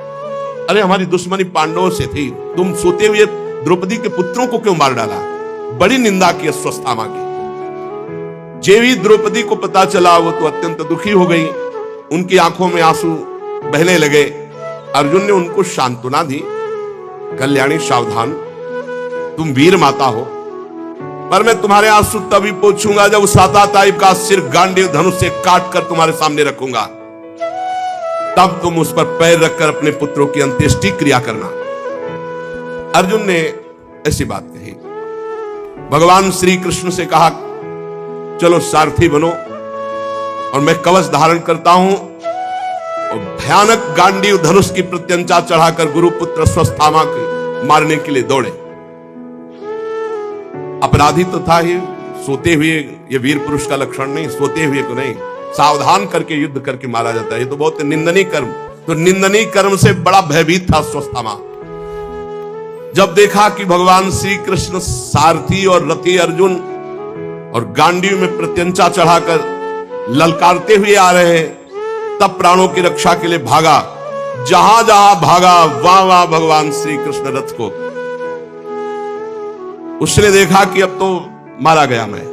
अरे हमारी दुश्मनी पांडवों से थी, तुम सोते हुए द्रौपदी के पुत्रों को क्यों मार डाला? बड़ी निंदा की अश्वत्थामा की। जेवी द्रौपदी को पता चला वो तो अत्यंत दुखी हो गई, उनकी आंखों में आंसू बहने लगे। अर्जुन ने उनको सांत्वना दी, कल्याणी सावधान, तुम वीर माता हो, पर मैं तुम्हारे आंसू तभी पोंछूंगा जब उस ताताई का सिर गांडीव धनुष से काट कर तुम्हारे सामने रखूंगा, तब तुम उस पर पैर रखकर अपने पुत्रों की अंत्येष्टि क्रिया करना। अर्जुन ने ऐसी बात कही। भगवान श्री कृष्ण से कहा, चलो सारथी बनो और मैं कवच धारण करता हूं, और भयानक गांडीव धनुष की प्रत्यंचा चढ़ाकर गुरुपुत्र अश्वत्थामा को मारने के लिए दौड़े। अपराधी तो था ही, सोते हुए ये वीर पुरुष का लक्षण नहीं, सोते हुए को नहीं, सावधान करके युद्ध करके मारा जाता है, ये तो बहुत निंदनीय कर्म। तो निंदनीय कर्म से बड़ा भयभीत था अश्वत्थामा। जब देखा कि भगवान श्री कृष्ण सारथी और रथी अर्जुन और गांडीव में प्रत्यंचा चढ़ाकर ललकारते हुए आ रहे हैं, तब प्राणों की रक्षा के लिए भागा। जहां जहां भागा वहां वहां भगवान श्री कृष्ण रथ को। उसने देखा कि अब तो मारा गया मैं,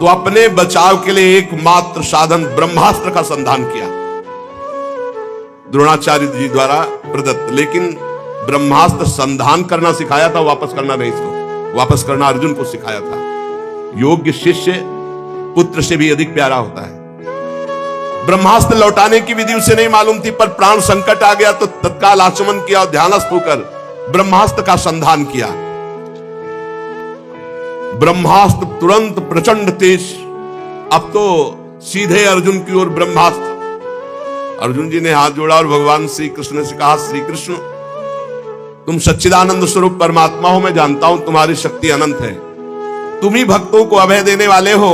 तो अपने बचाव के लिए एकमात्र साधन ब्रह्मास्त्र का संधान किया, द्रोणाचार्य जी द्वारा प्रदत्त। लेकिन ब्रह्मास्त्र संधान करना सिखाया था, वापस करना नहीं। इसको वापस करना अर्जुन को सिखाया था। योग्य शिष्य पुत्र से भी अधिक प्यारा होता है। ब्रह्मास्त्र लौटाने की विधि उसे नहीं मालूम थी, पर प्राण संकट आ गया तो तत्काल आचमन किया और ध्यानस्थ होकर ब्रह्मास्त्र का संधान किया। ब्रह्मास्त्र तुरंत प्रचंड तेज, अब तो सीधे अर्जुन की ओर ब्रह्मास्त्र। अर्जुन जी ने हाथ जोड़ा और भगवान श्री कृष्ण से कहा, श्री कृष्ण, तुम सच्चिदानंद स्वरूप परमात्मा हो, मैं जानता हूं तुम्हारी शक्ति अनंत है, तुम ही भक्तों को अभय देने वाले हो,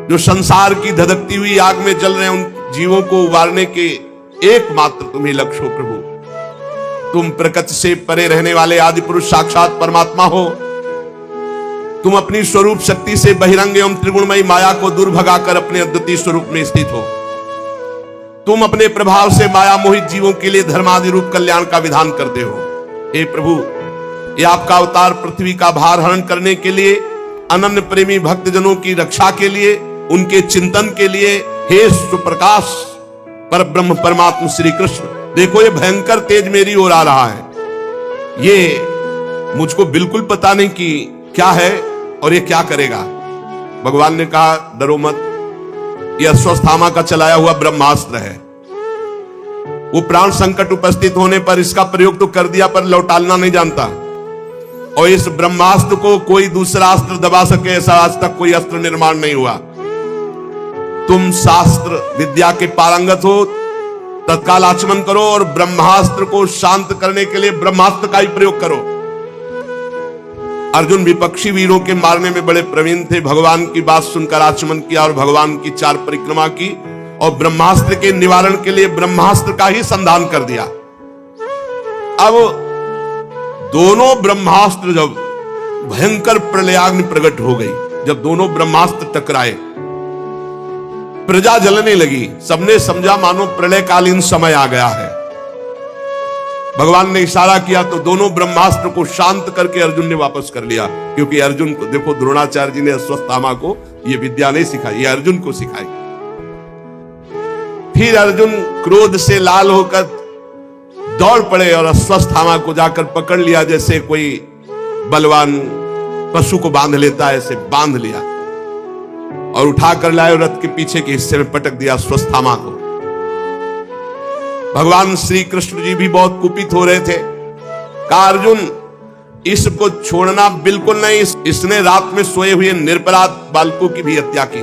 जो संसार की धधकती हुई आग में जल रहे उन जीवों को उबारने के एकमात्र तुम ही लक्ष्य हो प्रभु। तुम प्रकृति से परे रहने वाले आदि पुरुष साक्षात परमात्मा हो। तुम अपनी स्वरूप शक्ति से बहिरंग एवं त्रिगुणमयी माया को दूर भगाकर अपने अद्वितीय स्वरूप में स्थित हो। तुम अपने प्रभाव से माया मोहित जीवों के लिए धर्मादि रूप कल्याण का विधान करते हो। हे प्रभु, ये आपका अवतार पृथ्वी का भार हरण करने के लिए, अनन्य प्रेमी भक्तजनों की रक्षा के लिए, उनके चिंतन के लिए, हे सुप्रकाश पर ब्रह्म परमात्मा श्री कृष्ण, देखो ये भयंकर तेज मेरी ओर आ रहा है, ये मुझको बिल्कुल पता नहीं कि क्या है और ये क्या करेगा। भगवान ने कहा, डरो मत, ये अश्वत्थामा का चलाया हुआ ब्रह्मास्त्र है। वो प्राण संकट उपस्थित होने पर इसका प्रयोग तो कर दिया, पर लौटाना नहीं जानता, और इस ब्रह्मास्त्र को कोई दूसरा अस्त्र दबा सके ऐसा आज तक कोई अस्त्र निर्माण नहीं हुआ। तुम शास्त्र विद्या के पारंगत हो, तत्काल आचमन करो और ब्रह्मास्त्र को शांत करने के लिए ब्रह्मास्त्र का ही प्रयोग करो। अर्जुन विपक्षी वीरों के मारने में बड़े प्रवीण थे। भगवान की बात सुनकर आचमन किया और भगवान की 4 परिक्रमा की और ब्रह्मास्त्र के निवारण के लिए ब्रह्मास्त्र का ही संधान कर दिया। अब दोनों ब्रह्मास्त्र जब भयंकर प्रलयाग्नि प्रकट हो गई, जब दोनों ब्रह्मास्त्र टकराए, प्रजा जलने लगी। सबने समझा मानो प्रलयकालीन समय आ गया है। भगवान ने इशारा किया तो दोनों ब्रह्मास्त्र को शांत करके अर्जुन ने वापस कर लिया। क्योंकि अर्जुन को देखो, द्रोणाचार्य जी ने अश्वत्थामा को ये विद्या नहीं सिखाई, ये अर्जुन को सिखाई। फिर अर्जुन क्रोध से लाल होकर दौड़ पड़े और अश्वत्थामा को जाकर पकड़ लिया, जैसे कोई बलवान पशु को बांध लेता है, ऐसे बांध लिया और उठाकर लाए, रथ के पीछे के हिस्से में पटक दिया अश्वत्थामा को। भगवान श्री कृष्ण जी भी बहुत कुपित हो रहे थे। कहा, अर्जुन इसको छोड़ना बिल्कुल नहीं, इसने रात में सोए हुए निरपराध बालकों की भी हत्या की।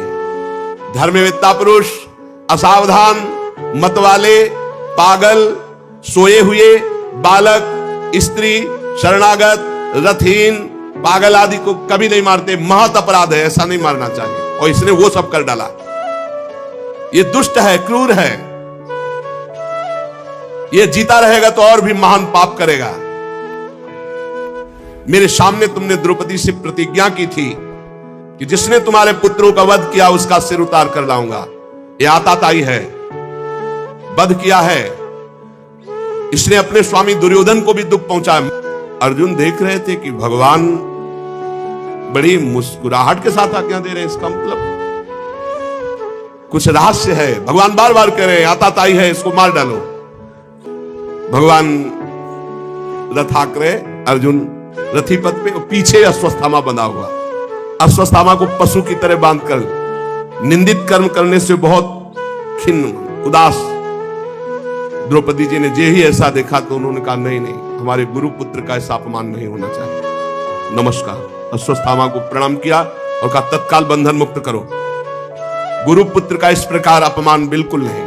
धर्मवेत्ता पुरुष, असावधान, मतवाले, पागल, सोए हुए बालक, स्त्री, शरणागत, रथहीन, पागल आदि को कभी नहीं मारते। महत अपराध है, ऐसा नहीं मारना चाहिए। और इसने वो सब कर डाला। ये दुष्ट है, क्रूर है। ये जीता रहेगा तो और भी महान पाप करेगा। मेरे सामने तुमने द्रौपदी से प्रतिज्ञा की थी कि जिसने तुम्हारे पुत्रों का वध किया उसका सिर उतार कर लाऊंगा। ये आताताई है, वध किया है। इसने अपने स्वामी दुर्योधन को भी दुख पहुंचाया। अर्जुन देख रहे थे कि भगवान बड़ी मुस्कुराहट के साथ आज्ञा दे रहे हैं। इसका मतलब कुछ रहस्य है। भगवान बार बार कह रहे हैं आताताई है, इसको मार डालो। भगवान रथ हाँक रहे, अर्जुन रथी पथ पे, पीछे अश्वत्थामा बंधा हुआ। अश्वत्थामा को पशु की तरह बांधकर निंदित कर्म करने से बहुत खिन्न, उदास द्रौपदी जी ने जे ही ऐसा देखा तो उन्होंने कहा, नहीं नहीं, हमारे गुरु पुत्र का ऐसा अपमान नहीं होना चाहिए। नमस्कार। अश्वत्थामा को प्रणाम किया और कहा, तत्काल बंधन मुक्त करो। गुरु पुत्र का इस प्रकार अपमान बिल्कुल नहीं।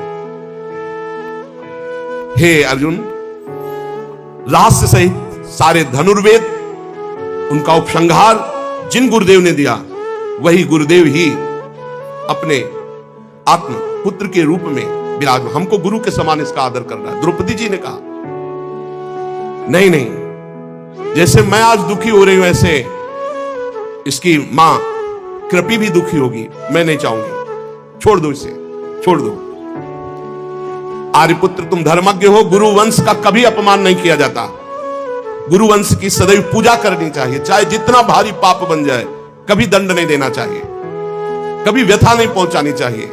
हे अर्जुन, रहस्य सहित सारे धनुर्वेद, उनका उपसंहार जिन गुरुदेव ने दिया, वही गुरुदेव ही अपने आत्म पुत्र के रूप में विराजमान, हमको गुरु के समान इसका आदर कर रहा है। द्रौपदी जी ने कहा, नहीं नहीं, जैसे मैं आज दुखी हो रही हूं ऐसे इसकी मां कृपी भी दुखी होगी। मैं नहीं चाहूंगी, छोड़ दो इसे, छोड़ दो। आर्यपुत्र, तुम धर्मज्ञ हो, गुरु वंश का कभी अपमान नहीं किया जाता। गुरु वंश की सदैव पूजा करनी चाहिए, चाहे जितना भारी पाप बन जाए। कभी दंड नहीं देना चाहिए, कभी व्यथा नहीं पहुंचानी चाहिए।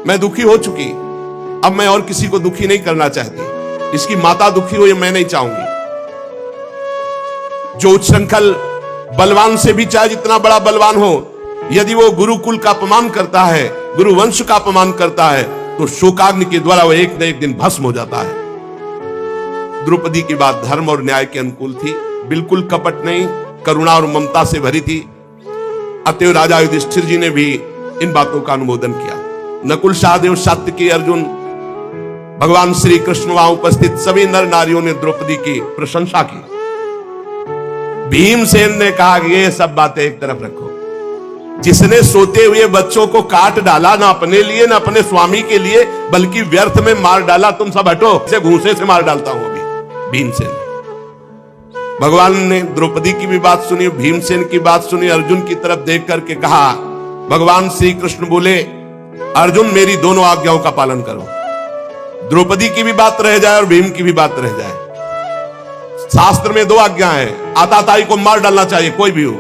मैं दुखी हो चुकी, अब मैं और किसी को दुखी नहीं करना चाहती। इसकी माता दुखी हो, ये मैं नहीं चाहूंगी। जो उच्छृंखल बलवान से भी, चाहे जितना बड़ा बलवान हो, यदि वो गुरुकुल का अपमान करता है, गुरु वंश का अपमान करता है, तो शोकाग्नि के द्वारा वो एक न एक दिन भस्म हो जाता है। द्रौपदी की बात धर्म और न्याय के अनुकूल थी, बिल्कुल कपट नहीं, करुणा और ममता से भरी थी। अतएव राजा युधिष्ठिर जी ने भी इन बातों का अनुमोदन किया। नकुल, सहदेव, सात्यकी, अर्जुन, भगवान श्री कृष्ण, वहां उपस्थित सभी नर नारियों ने द्रौपदी की प्रशंसा की। भीमसेन ने कहा कि ये सब बातें एक तरफ रखो। जिसने सोते हुए बच्चों को काट डाला, ना अपने लिए ना अपने स्वामी के लिए, बल्कि व्यर्थ में मार डाला, तुम सब हटो, इसे घूंसे से मार डालता हूं अभी। भीमसेन। भगवान ने द्रौपदी की भी बात सुनी, भीमसेन की बात सुनी। अर्जुन की तरफ देख करके कहा, भगवान श्री कृष्ण बोले, अर्जुन मेरी दोनों आज्ञाओं का पालन करो। द्रौपदी की भी बात रह जाए और भीम की भी बात रह जाए। शास्त्र में दो आज्ञा है, आताताई को मार डालना चाहिए कोई भी हो,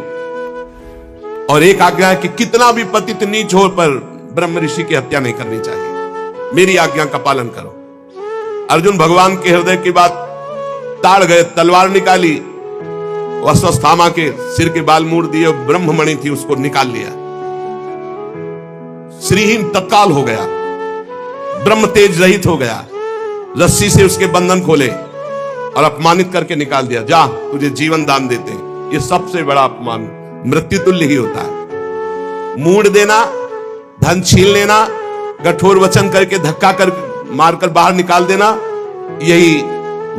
और एक आज्ञा है कि कितना भी पतित नीच हो पर ब्रह्म ऋषि की हत्या नहीं करनी चाहिए। मेरी आज्ञा का पालन करो। अर्जुन भगवान के हृदय की बात ताड़ गए, तलवार निकाली, अश्वत्थामा के सिर के बाल मूड़ दिए, ब्रह्ममणि थी उसको निकाल लिया। श्रीहीन तत्काल हो गया, ब्रह्म तेज रहित हो गया। रस्सी से उसके बंधन खोले और अपमानित करके निकाल दिया। जा, तुझे जीवन दान देते हैं। ये सबसे बड़ा अपमान मृत्यु तुल्य ही होता है। मूड देना, धन छीन लेना, कठोर वचन करके धक्का कर मारकर बाहर निकाल देना, यही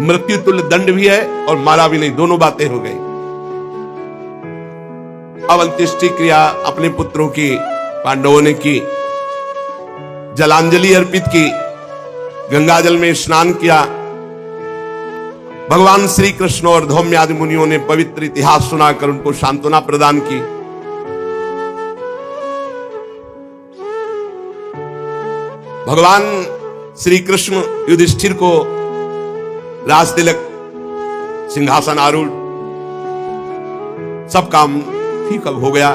मृत्यु तुल्य दंड भी है और मारा भी नहीं, दोनों बातें हो गई। अब अंत्येष्टि क्रिया अपने पुत्रों की पांडवों ने की। जलांजलि अर्पित की, गंगाजल में स्नान किया। भगवान श्री कृष्ण और धौम्य आदि मुनियों ने पवित्र इतिहास सुनाकर उनको सांत्वना प्रदान की। भगवान श्री कृष्ण युधिष्ठिर को राज तिलक, सिंहासन आरूढ़, सब काम ठीक अब हो गया।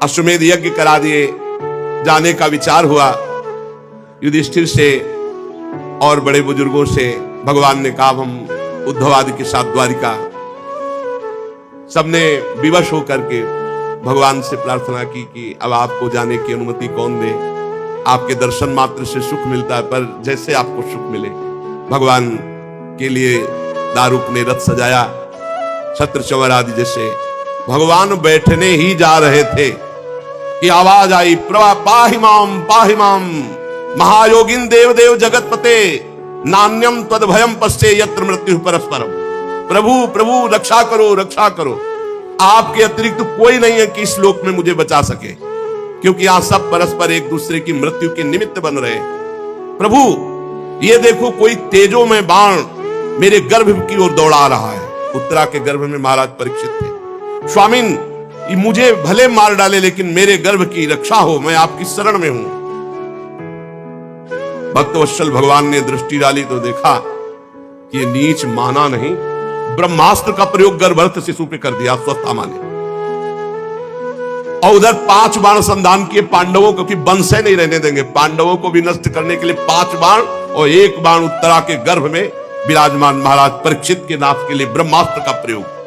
अश्वमेध यज्ञ करा दिए, जाने का विचार हुआ। युधिष्ठिर से और बड़े बुजुर्गों से भगवान ने कहा हम उद्धव आदि के साथ द्वारिका। सबने विवश होकर के भगवान से प्रार्थना की कि अब आपको जाने की अनुमति कौन दे, आपके दर्शन मात्र से सुख मिलता है, पर जैसे आपको सुख मिले। भगवान के लिए दारुक ने रथ सजाया, छत्र चंवर आदि जैसे। भगवान बैठने ही जा रहे थे कि आवाज आई, प्रभा पाहि माम महायोगिन देव देव जगतपते नान्यम तद भयम पश्ये यत्र मृत्यु परस्परम। प्रभु प्रभु रक्षा करो, रक्षा करो। आपके अतिरिक्त तो कोई नहीं है कि इस लोक में मुझे बचा सके, क्योंकि यहां सब परस्पर एक दूसरे की मृत्यु के निमित्त बन रहे। प्रभु ये देखो, कोई तेजो में बाण मेरे गर्भ की ओर दौड़ा रहा है। उत्तरा के गर्भ में महाराज परीक्षित थे। स्वामिन मुझे भले मार डाले, लेकिन मेरे गर्भ की रक्षा हो, मैं आपकी शरण में हूं। भक्तवत्सल भगवान ने दृष्टि डाली तो देखा कि ये नीच माना नहीं, ब्रह्मास्त्र का प्रयोग गर्भस्थ शिशु पे कर दिया स्वस्थामा ने। और उधर 5 बाण संधान किए पांडवों को, कि वंश नहीं रहने देंगे। पांडवों को भी नष्ट करने के लिए 5 बाण, और 1 बाण उत्तरा के गर्भ में विराजमान महाराज परीक्षित के नाश के लिए ब्रह्मास्त्र का प्रयोग।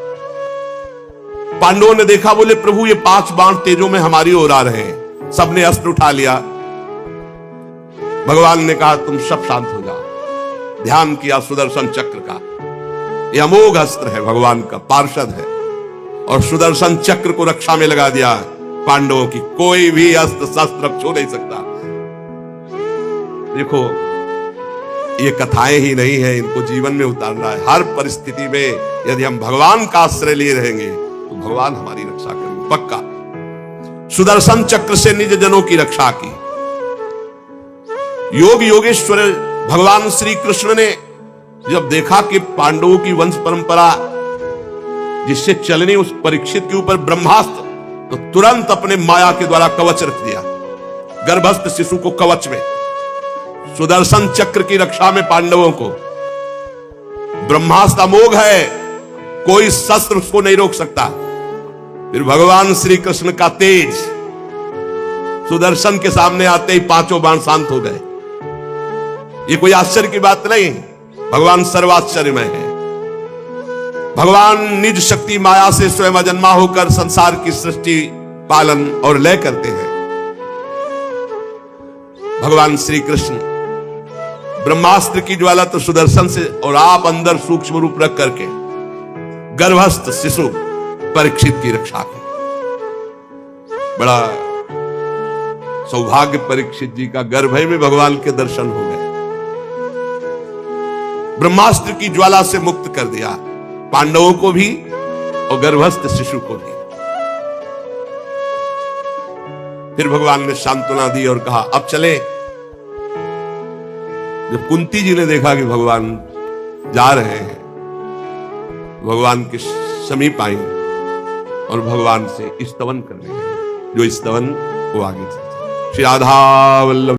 पांडवों ने देखा, बोले प्रभु ये 5 बाण तेजों में हमारी ओर आ रहे हैं। सबने अस्त्र उठा लिया। भगवान ने कहा तुम सब शांत हो जाओ। ध्यान किया सुदर्शन चक्र का। यह अमोघ अस्त्र है, भगवान का पार्षद है, और सुदर्शन चक्र को रक्षा में लगा दिया। पांडवों की कोई भी अस्त्र शस्त्र छू नहीं सकता। देखो ये कथाएं ही नहीं है, इनको जीवन में उतारना है। हर परिस्थिति में यदि हम भगवान का आश्रय लिए रहेंगे तो भगवान हमारी रक्षा करेंगे पक्का। सुदर्शन चक्र से निज जनों की रक्षा की। योग योगेश्वर भगवान श्री कृष्ण ने जब देखा कि पांडवों की वंश परंपरा जिससे चलनी उस परीक्षित के ऊपर ब्रह्मास्त्र, तो तुरंत अपने माया के द्वारा कवच रख दिया, गर्भस्थ शिशु को कवच में। सुदर्शन चक्र की रक्षा में पांडवों को। ब्रह्मास्त्र अमोघ है, कोई शस्त्र उसको नहीं रोक सकता। फिर भगवान श्री कृष्ण का तेज सुदर्शन के सामने आते ही 5 बाण शांत हो गए। ये कोई आश्चर्य की बात नहीं, भगवान सर्वाश्चर्यमय है। भगवान निज शक्ति माया से स्वयं अजन्मा होकर संसार की सृष्टि, पालन और लय करते हैं। भगवान श्री कृष्ण ब्रह्मास्त्र की ज्वाला तो सुदर्शन से, और आप अंदर सूक्ष्म रूप रख करके गर्भस्थ शिशु परीक्षित की रक्षा की। बड़ा सौभाग्य परीक्षित जी का, गर्भ में भगवान के दर्शन हो गए। ब्रह्मास्त्र की ज्वाला से मुक्त कर दिया पांडवों को भी और गर्भस्थ शिशु को भी। फिर भगवान ने सांत्वना दी और कहा अब चले। जब कुंती जी ने देखा कि भगवान जा रहे हैं, भगवान के समीप आई और भगवान से स्तवन करने लगे। जो स्तवन वो आगे चलते। श्री राधा वल्लभ